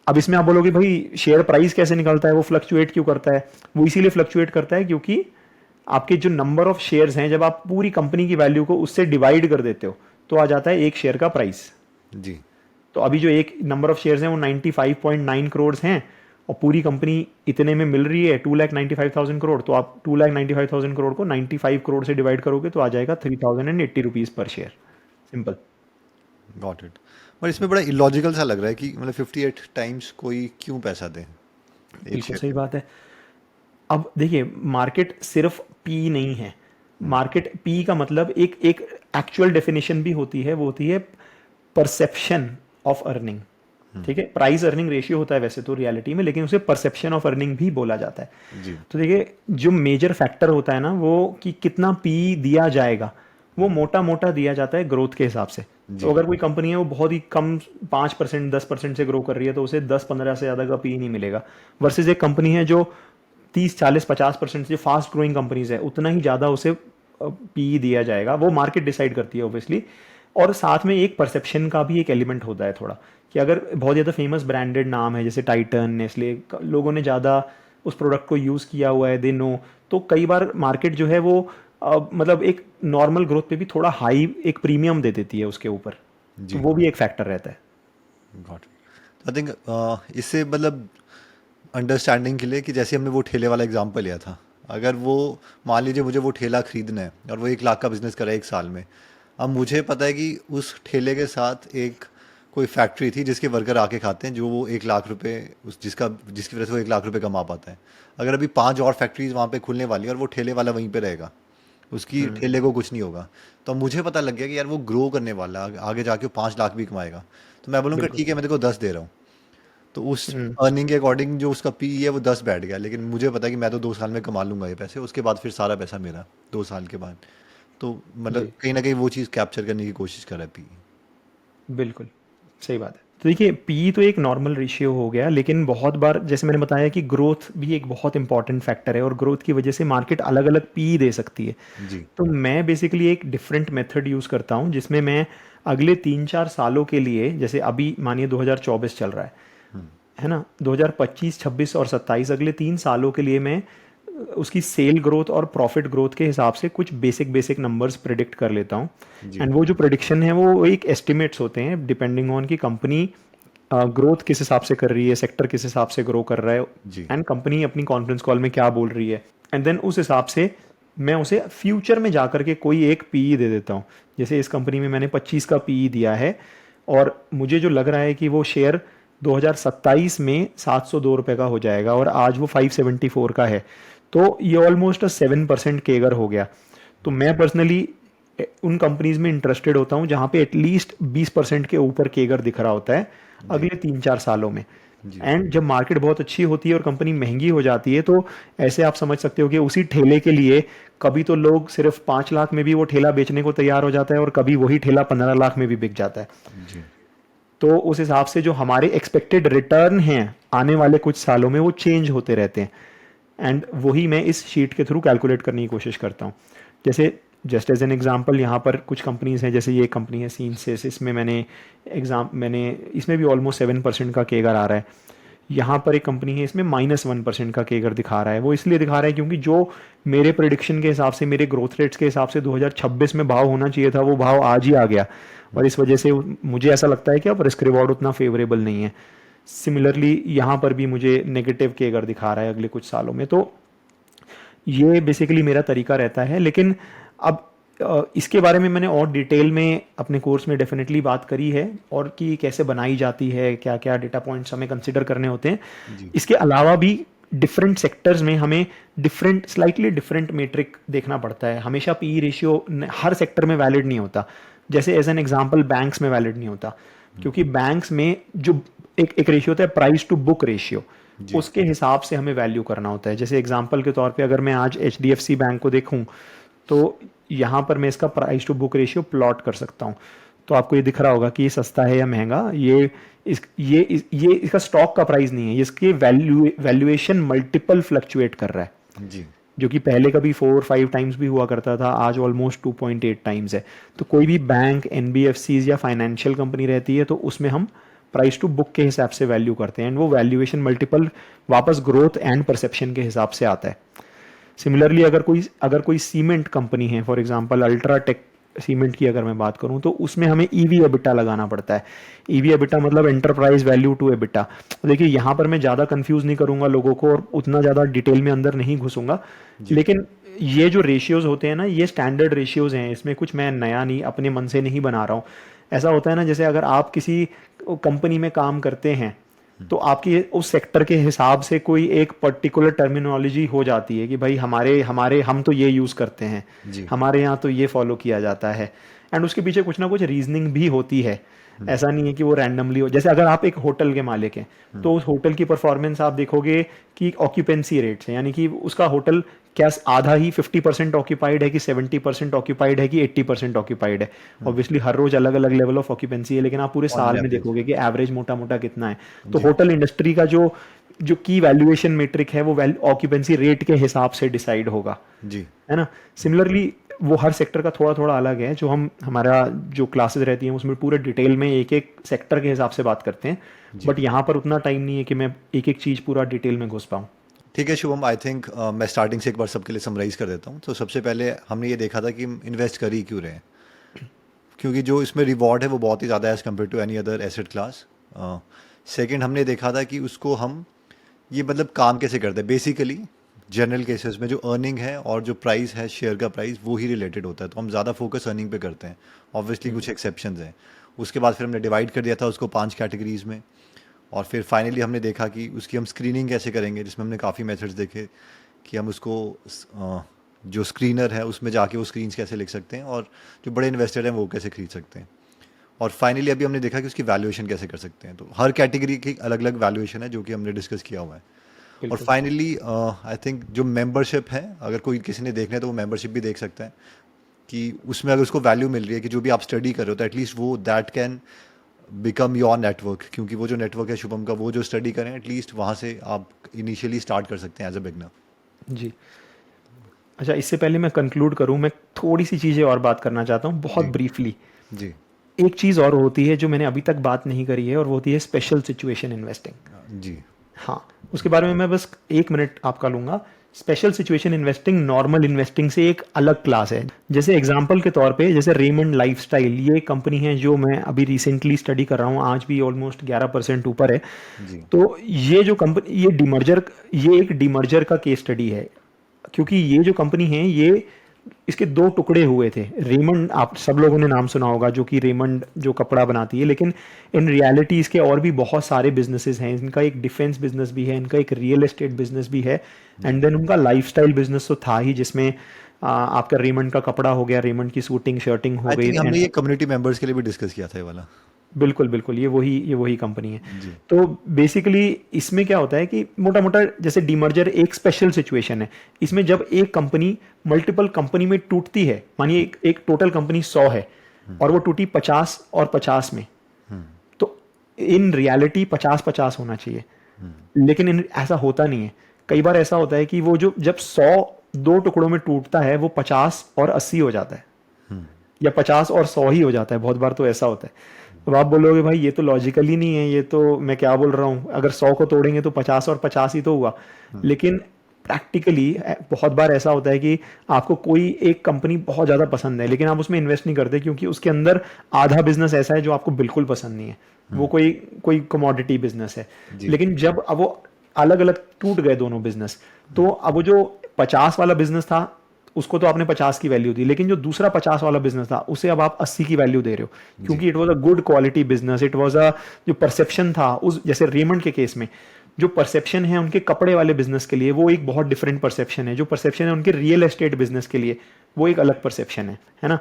अब इसमें आप बोलोगे भाई शेयर प्राइस कैसे निकलता है, वो फ्लक्चुएट क्यों करता है। वो इसीलिए फ्लक्चुएट करता है क्योंकि आपके जो नंबर ऑफ शेयर्स हैं जब आप पूरी कंपनी की वैल्यू को उससे डिवाइड कर देते हो तो आ जाता है एक शेयर का प्राइस। जी। तो अभी जो एक नंबर ऑफ शेयर्स हैं वो 95.9 करोड़ हैं, और पूरी कंपनी इतने में मिल रही है 2,95,000 करोड़। तो आप 2,95,000 करोड़ को 95 करोड़ से डिवाइड करोगे तो आ जाएगा 3,080 rupees per share, simple. Got it. पर इसमें बड़ा इलॉजिकल सा लग रहा है कि मतलब 58 टाइम्स कोई क्यों पैसा दे एक बिल्कुल शेयर सही के लिए। बात है। अब देखिए मार्केट सिर्फ पी नहीं है। मार्केट पी का मतलब एक एक एक्चुअल डेफिनेशन भी होती है, वो होती है परसेप्शन ऑफ अर्निंग। ठीक है। प्राइस अर्निंग रेशियो होता है वैसे तो रियलिटी में, लेकिन उसे परसेप्शन ऑफ अर्निंग भी बोला जाता है। जी। तो देखिए जो मेजर फैक्टर होता है ना वो कि कितना पी दिया जाएगा, वो मोटा मोटा दिया जाता है ग्रोथ के हिसाब से। तो जी। अगर कोई कंपनी है वो बहुत ही कम 5% 10% से ग्रो कर रही है तो उसे 10-15 से ज़्यादा का पी नहीं मिलेगा। वर्सेज एक कंपनी है जो 30-40-50% से फास्ट ग्रोइंग कंपनीज है उतना ही ज़्यादा उसे पी दिया जाएगा। वो मार्केट डिसाइड करती है ऑब्वियसली। और साथ में एक परसेप्शन का भी एक एलिमेंट होता है थोड़ा, कि अगर बहुत ज़्यादा फेमस ब्रांडेड नाम है जैसे टाइटन नेस्ले, लोगों ने ज़्यादा उस प्रोडक्ट को यूज़ किया हुआ है, दे नो, तो कई बार मार्केट जो है वो मतलब एक नॉर्मल ग्रोथ पे भी थोड़ा हाई एक प्रीमियम दे देती है उसके ऊपर। तो जी। वो भी एक फैक्टर रहता है। Got it. आई थिंक इससे मतलब अंडरस्टैंडिंग के लिए कि जैसे हमने वो ठेले वाला एग्जांपल लिया था, अगर वो मान लीजिए मुझे वो ठेला खरीदना है और वो 1 लाख का बिजनेस करा है 1 साल में। अब मुझे पता है कि उस ठेले के साथ एक कोई फैक्ट्री थी जिसके वर्कर आके खाते हैं, जो वो 1 लाख रुपए उस जिसकी वजह से वो 1 लाख रुपए कमा पाता है। अगर अभी 5 और फैक्ट्रीज वहाँ पे खुलने वाली है और वो ठेले वाला वहीं पे रहेगा, उसकी ठेले को कुछ नहीं होगा, तो मुझे पता लग गया कि यार वो ग्रो करने वाला है, आगे जाके वो 5 लाख भी कमाएगा। तो मैं बोलूँगा बिल्कुल। ठीक है, मैं तेरे को 10 दे रहा हूँ। तो उस अर्निंग के अकॉर्डिंग जो उसका पी है वो 10 बैठ गया, लेकिन मुझे पता है कि मैं तो 2 साल में कमा लूंगा ये पैसे, उसके बाद फिर सारा पैसा मेरा 2 साल के बाद। तो मतलब जी कहीं ना कहीं वो चीज़ कैप्चर करने की कोशिश कर रहा है पी। बिल्कुल सही बात है। तो देखिए पी तो एक नॉर्मल रेशियो हो गया, लेकिन बहुत बार जैसे मैंने बताया कि ग्रोथ भी एक बहुत इंपॉर्टेंट फैक्टर है, और ग्रोथ की वजह से मार्केट अलग अलग पी दे सकती है। जी। तो मैं बेसिकली एक डिफरेंट मेथड यूज़ करता हूँ जिसमें मैं अगले 3-4 सालों के लिए, जैसे अभी मानिए 2024 चल रहा है ना, 2025 26 और 27 अगले 3 सालों के लिए मैं उसकी सेल ग्रोथ और प्रॉफिट ग्रोथ के हिसाब से कुछ बेसिक नंबर्स प्रिडिक्ट कर लेता हूँ। जी एंड वो जो प्रिडिक्शन है वो एक एस्टिमेट्स होते हैं डिपेंडिंग ऑन कि कंपनी ग्रोथ किस हिसाब से कर रही है, सेक्टर किस हिसाब से ग्रो कर रहा है, जी एंड कंपनी अपनी कॉन्फ्रेंस कॉल में क्या बोल रही है, एंड देन उस हिसाब से मैं उसे फ्यूचर में जाकर के कोई एक पीई दे देता हूँ। जैसे इस कंपनी में मैंने 25 का पीई दिया है और मुझे जो लग रहा है कि वो शेयर 2027 में 702 रुपये का हो जाएगा और आज वो 574 का है, तो ये ऑलमोस्ट 7% केगर हो गया। तो मैं पर्सनली उन कंपनीज में इंटरेस्टेड होता हूँ जहाँ पे एटलीस्ट 20% के ऊपर केगर दिख रहा होता है जी अगले 3-4 सालों में। जी एंड जब मार्केट बहुत अच्छी होती है और कंपनी महंगी हो जाती है तो ऐसे आप समझ सकते हो कि उसी ठेले के लिए कभी तो लोग सिर्फ 5 लाख में भी वो ठेला बेचने को तैयार हो जाता है और कभी वही ठेला 15 लाख में भी बिक जाता है। जी तो उस हिसाब से जो हमारे एक्सपेक्टेड रिटर्न हैं आने वाले कुछ सालों में वो चेंज होते रहते हैं, एंड वही मैं इस शीट के थ्रू कैलकुलेट करने की कोशिश करता हूँ। जैसे जस्ट एज एन एग्जांपल यहाँ पर कुछ कंपनीज हैं, जैसे ये कंपनी है सीनसिस, इसमें मैंने इसमें भी ऑलमोस्ट 7% का केगर आ रहा है। यहाँ पर एक कंपनी है, इसमें -1% का केगर दिखा रहा है। वो इसलिए दिखा रहा है क्योंकि जो मेरे प्रिडिक्शन के हिसाब से, मेरे ग्रोथ रेट्स के हिसाब से 2026 में भाव होना चाहिए था वो भाव आज ही आ गया, और इस वजह से मुझे ऐसा लगता है कि अब रिस्क रिवॉर्ड उतना फेवरेबल नहीं है। सिमिलरली यहाँ पर भी मुझे नेगेटिव केगर दिखा रहा है अगले कुछ सालों में। तो ये बेसिकली मेरा तरीका रहता है। लेकिन अब इसके बारे में मैंने और डिटेल में अपने कोर्स में डेफिनेटली बात करी है, और कि कैसे बनाई जाती है, क्या क्या डेटा पॉइंट्स हमें कंसिडर करने होते हैं। जी इसके अलावा भी डिफरेंट सेक्टर्स में हमें स्लाइटली डिफरेंट मेट्रिक देखना पड़ता है। हमेशा पी रेशियो हर सेक्टर में वैलिड नहीं होता। जैसे एज एन एग्जांपल बैंक्स में वैलिड नहीं होता, क्योंकि बैंक्स में जो एक रेशियो होता है प्राइस टू बुक रेशियो, जी उसके हिसाब से हमें वैल्यू करना होता है। जैसे एग्जांपल के तौर पे अगर मैं आज HDFC बैंक को देखूं तो यहाँ पर मैं इसका price to book ratio plot कर सकता हूँ। तो आपको ये दिख रहा होगा कि ये सस्ता है या महंगा। ये इसका स्टॉक का प्राइस नहीं है, इसके वैल्यूएशन मल्टीपल फ्लक्चुएट कर रहा है, जी जो कि पहले कभी 4-5 टाइम्स भी हुआ करता था, आज ऑलमोस्ट 2.8 टाइम्स है। तो कोई भी बैंक, NBFCs या फाइनेंशियल कंपनी रहती है तो उसमें हम प्राइस टू बुक के हिसाब से वैल्यू करते हैं, एंड वो वैल्यूएशन मल्टीपल वापस ग्रोथ एंड परसेप्शन के हिसाब से आता है। सिमिलरली अगर कोई सीमेंट कंपनी है, फॉर एग्जांपल अल्ट्राटेक सीमेंट की अगर मैं बात करूं, तो उसमें हमें ईवी एबिटा लगाना पड़ता है। ईवी एबिटा मतलब एंटरप्राइज वैल्यू टू एबिटा। देखिए यहाँ पर मैं ज़्यादा कंफ्यूज नहीं करूंगा लोगों को और उतना ज़्यादा डिटेल में अंदर नहीं घुसूंगा, जी लेकिन ये जो रेशियोज होते हैं ना, ये स्टैंडर्ड रेशियोज हैं, इसमें कुछ मैं नया नहीं अपने मन से नहीं बना रहा हूँ। ऐसा होता है ना, जैसे अगर आप किसी कंपनी में काम करते हैं तो आपकी उस सेक्टर के हिसाब से कोई एक पर्टिकुलर टर्मिनोलॉजी हो जाती है कि भाई हमारे हमारे हम तो ये यूज़ करते हैं, जी हमारे यहाँ तो ये फॉलो किया जाता है, एंड उसके पीछे कुछ ना कुछ रीजनिंग भी होती है। ऐसा नहीं है कि वो रैंडमली हो। जैसे अगर आप एक होटल के मालिक हैं तो उस होटल की परफॉर्मेंस आप देखोगे कि ऑक्यूपेंसी रेट्स है, यानी कि उसका होटल क्या आधा ही 50% ऑक्यूपाइड है कि 70% ऑक्यूपाइड है कि 80% ऑक्यूपाइड है। ऑब्वियसली हर रोज अलग अलग लेवल ऑफ ऑक्यूपेंसी है, लेकिन आप पूरे ऑन साल में एवरेज देखोगे कि एवरेज मोटा मोटा कितना है। तो जी होटल इंडस्ट्री का जो जो की वैल्यूएशन मेट्रिक है वो ऑक्यूपेंसी रेट के हिसाब से डिसाइड होगा, जी है ना। सिमिलरली वो हर सेक्टर का थोड़ा थोड़ा अलग है। जो हमारा जो क्लासेस रहती हैं उसमें पूरे डिटेल में एक एक सेक्टर के हिसाब से बात करते हैं, जी बट यहाँ पर उतना टाइम नहीं है कि मैं एक एक चीज़ पूरा डिटेल में घुस पाऊँ। ठीक है शुभम, आई थिंक मैं स्टार्टिंग से एक बार सबके लिए समराइज कर देता हूँ। तो सबसे पहले हमने ये देखा था कि हम इन्वेस्ट कर ही क्यों रहे हैं, क्योंकि जो इसमें रिवॉर्ड है वो बहुत ही ज़्यादा है as compare to any other asset class. Second हमने देखा था कि उसको हम ये मतलब काम कैसे करते हैं। बेसिकली जनरल केसेस में जो अर्निंग है और जो प्राइस है शेयर का प्राइस वो ही रिलेटेड होता है, तो हम ज़्यादा फोकस अर्निंग पे करते हैं। ऑब्वियसली कुछ एक्सेप्शंस हैं। उसके बाद फिर हमने डिवाइड कर दिया था उसको 5 कैटेगरीज में, और फिर फाइनली हमने देखा कि उसकी हम स्क्रीनिंग कैसे करेंगे, जिसमें हमने काफ़ी मेथड्स देखे कि हम उसको जो स्क्रीनर है उसमें जाके वो स्क्रीन्स कैसे लिख सकते हैं और जो बड़े इन्वेस्टर हैं वो कैसे खरीद सकते हैं। और फाइनली अभी हमने देखा कि उसकी वैल्यूएशन कैसे कर सकते हैं। तो हर कैटेगरी की अलग अलग वैल्यूएशन है जो कि हमने डिस्कस किया हुआ है। और बिल्कुल। फाइनली आई थिंक जो मेंबरशिप है, अगर कोई किसी ने देखना है तो वो मेंबरशिप भी देख सकता है कि उसमें अगर उसको वैल्यू मिल रही है कि जो भी आप स्टडी कर रहे हो तो एटलीस्ट वो that can become your network, क्योंकि वो जो नेटवर्क है शुभम का, वो जो स्टडी करें एटलीस्ट वहाँ से आप इनिशियली स्टार्ट कर सकते हैं एज अ बिगनर। जी। अच्छा, इससे पहले मैं कंक्लूड करूं, मैं थोड़ी सी चीज़ें और बात करना चाहता हूं बहुत जी ब्रीफली। जी एक चीज़ और होती है जो मैंने अभी तक बात नहीं करी है, और वो होती है स्पेशल सिचुएशन इन्वेस्टिंग। जी हाँ, उसके बारे में मैं बस 1 मिनट आपका लूँगा। Special situation investing normal investing से एक अलग क्लास है। जैसे एग्जांपल के तौर पे जैसे रेमंड लाइफस्टाइल, ये कंपनी है जो मैं अभी रिसेंटली स्टडी कर रहा हूँ, आज भी ऑलमोस्ट 11% ऊपर है। जी। तो ये जो कंपनी, ये एक डीमर्जर का केस स्टडी है, क्योंकि ये जो कंपनी है ये, इसके दो टुकड़े हुए थे। रेमंड, आप सब लोगों ने नाम सुना होगा, जो कि रेमंड जो कपड़ा बनाती है, लेकिन इन रियलिटी इसके और भी बहुत सारे बिजनेसेस हैं। इनका एक डिफेंस बिजनेस भी है, इनका एक रियल एस्टेट बिजनेस भी है, एंड देन उनका लाइफस्टाइल बिजनेस तो था ही, जिसमें आपका रेमंड का कपड़ा हो गया, रेमंड की सूटिंग शर्टिंग हो आई गई। थिंक हमने ये कम्युनिटी मेंबर्स के लिए भी डिस्कस किया था ये वाला। बिल्कुल बिल्कुल, ये वही कंपनी है। जी। तो बेसिकली इसमें क्या होता है कि मोटा मोटा जैसे डीमर्जर एक स्पेशल सिचुएशन है। इसमें जब एक कंपनी मल्टीपल कंपनी में टूटती है, मानिए एक टोटल कंपनी 100 है और वो टूटी 50 और 50 में, तो इन रियलिटी 50-50 होना चाहिए, लेकिन ऐसा होता नहीं है। कई बार ऐसा होता है कि वो जो जब 100 दो टुकड़ों में टूटता है, वो 50 और 80 हो जाता है, या 50 और 100 ही हो जाता है। बहुत बार तो ऐसा होता है। तो आप बोलोगे भाई ये तो लॉजिकल ही नहीं है, ये तो मैं क्या बोल रहा हूँ, अगर 100 को तोड़ेंगे तो 50 और 50 ही तो हुआ। लेकिन प्रैक्टिकली बहुत बार ऐसा होता है कि आपको कोई एक कंपनी बहुत ज़्यादा पसंद है, लेकिन आप उसमें इन्वेस्ट नहीं करते, क्योंकि उसके अंदर आधा बिजनेस ऐसा है जो आपको बिल्कुल पसंद नहीं है। वो कोई कोई कमोडिटी बिजनेस है। जी। लेकिन जब अब वो अलग अलग टूट गए दोनों बिजनेस, तो अब वो जो 50 वाला बिजनेस था उसको तो आपने 50 की वैल्यू दी, लेकिन जो दूसरा 50 वाला बिजनेस था उसे अब आप 80 की वैल्यू दे रहे हो, क्योंकि it was a good quality business. It was a, जो परसेप्शन था उस, जैसे रेमंड के केस में जो परसेप्शन है उनके कपड़े वाले बिजनेस के लिए, वो एक बहुत डिफरेंट परसेप्शन है। जो परसेप्शन है उनके रियल एस्टेट बिजनेस के लिए, वो एक अलग परसेप्शन है ना।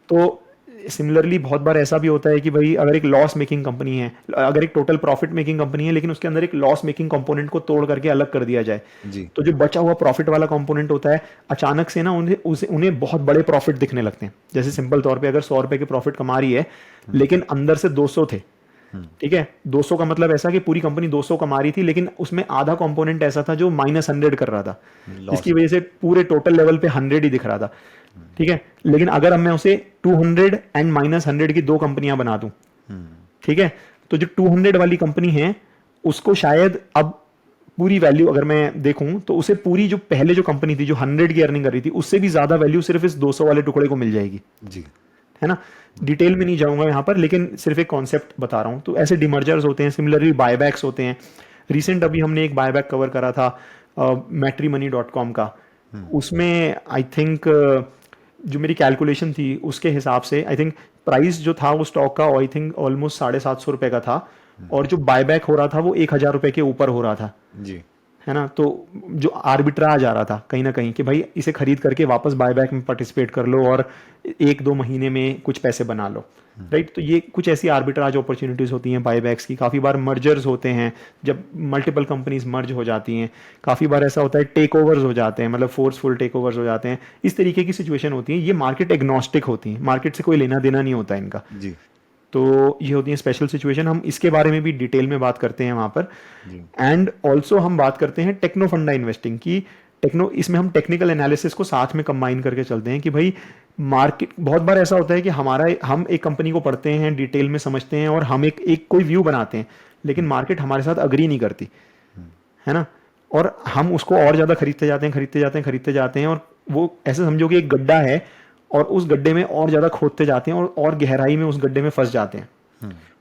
तो सिमिलरली बहुत बार ऐसा भी होता है कि भाई अगर एक लॉस मेकिंग कंपनी है, अगर एक टोटल प्रॉफिट मेकिंग कंपनी है, लेकिन उसके अंदर एक लॉस मेकिंग कंपोनेंट को तोड़ करके अलग कर दिया जाए, जी। तो जो बचा हुआ प्रॉफिट वाला कंपोनेंट होता है, अचानक से ना उन्हें बहुत बड़े प्रॉफिट दिखने लगते हैं। जैसे सिंपल तौर पे अगर 100 रुपए के प्रॉफिट कमा रही है, लेकिन अंदर से 200 थे, ठीक है, 200 का मतलब ऐसा कि पूरी कंपनी 200 कमा रही थी, लेकिन उसमें आधा कंपोनेंट ऐसा था जो -100 कर रहा था, लॉस। जिसकी वजह से पूरे टोटल लेवल पे 100 ही दिख रहा था। ठीक है, लेकिन अगर अब मैं उसे 200 एंड -100 की दो कंपनियां बना दूं, ठीक है, तो जो 200 वाली कंपनी है उसको शायद अब पूरी वैल्यू अगर मैं देखूं तो उसे पूरी जो पहले जो कंपनी थी जो 100 की अर्निंग कर रही थी, उससे भी ज्यादा वैल्यू सिर्फ इस 200 वाले टुकड़े को मिल जाएगी, जी। है ना। डिटेल में नहीं जाऊंगा यहाँ पर, लेकिन सिर्फ एक कॉन्सेप्ट बता रहा हूँ। तो ऐसे डिमर्जर्स होते हैं, सिमिलरली बायबैक्स होते हैं। रिसेंट अभी हमने एक बायबैक कवर करा था matrimony.com का। उसमें आई थिंक जो मेरी कैलकुलेशन थी उसके हिसाब से आई थिंक प्राइस जो था वो स्टॉक का आई थिंक ऑलमोस्ट 750 रुपए का था, और जो बायबैक हो रहा था वो 1000 रुपए के ऊपर हो रहा था, जी। है ना। तो जो आर्बिट्राज आ रहा था कहीं ना कहीं कि भाई इसे खरीद करके वापस बायबैक में पार्टिसिपेट कर लो और 1-2 महीने में कुछ पैसे बना लो, राइट। तो ये कुछ ऐसी आर्बिट्राज अपॉर्चुनिटीज होती हैं बायबैक्स की। काफ़ी बार मर्जर्स होते हैं, जब मल्टीपल कंपनीज मर्ज हो जाती हैं। काफ़ी बार ऐसा होता है टेक ओवर्स हो जाते हैं, मतलब फोर्सफुल टेक ओवर्स हो जाते हैं। इस तरीके की सिचुएशन होती है। ये मार्केट एग्नोस्टिक होती हैं, मार्केट से कोई लेना देना नहीं होता इनका। जी। तो ये होती है स्पेशल सिचुएशन। हम इसके बारे में भी डिटेल में बात करते हैं वहाँ पर। जी। एंड ऑल्सो हम बात करते हैं टेक्नो फंडा इन्वेस्टिंग की। इसमें हम टेक्निकल एनालिसिस को साथ में कंबाइन करके चलते हैं कि भाई मार्केट, बहुत बार ऐसा होता है कि हम एक कंपनी को पढ़ते हैं, डिटेल में समझते हैं और हम एक कोई व्यू बनाते हैं, लेकिन मार्केट हमारे साथ अग्री नहीं करती, है ना। और हम उसको और ज़्यादा खरीदते जाते हैं, और वो ऐसे समझो कि एक गड्ढा है और उस गड्ढे में और ज़्यादा खोदते जाते हैं और गहराई में उस गड्ढे में फंस जाते हैं।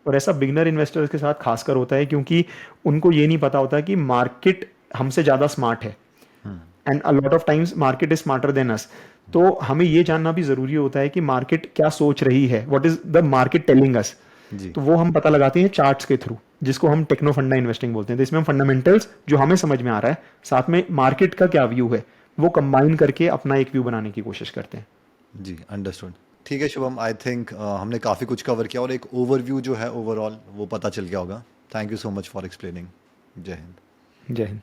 और ऐसा बिगनर इन्वेस्टर्स के साथ खासकर होता है, क्योंकि उनको ये नहीं पता होता कि मार्केट हमसे ज़्यादा स्मार्ट है, and a lot of times market is smarter than us. तो हमें ये जानना भी ज़रूरी होता है कि मार्केट क्या सोच रही है, what is the market telling us. जी। तो वो हम पता लगाते हैं चार्ट्स के थ्रू, जिसको हम टेक्नो फंडा इन्वेस्टिंग बोलते हैं। तो इसमें हम फंडामेंटल्स जो हमें समझ में आ रहा है, साथ में मार्केट का क्या व्यू है, वो कंबाइन करके अपना एक व्यू बनाने की कोशिश करते हैं। जी, अंडरस्टूड। ठीक है शुभम, आई थिंक हमने काफ़ी कुछ कवर किया और एक ओवरव्यू जो है ओवरऑल वो पता चल गया होगा। Thank you so much for explaining. जय हिंद। जय हिंद।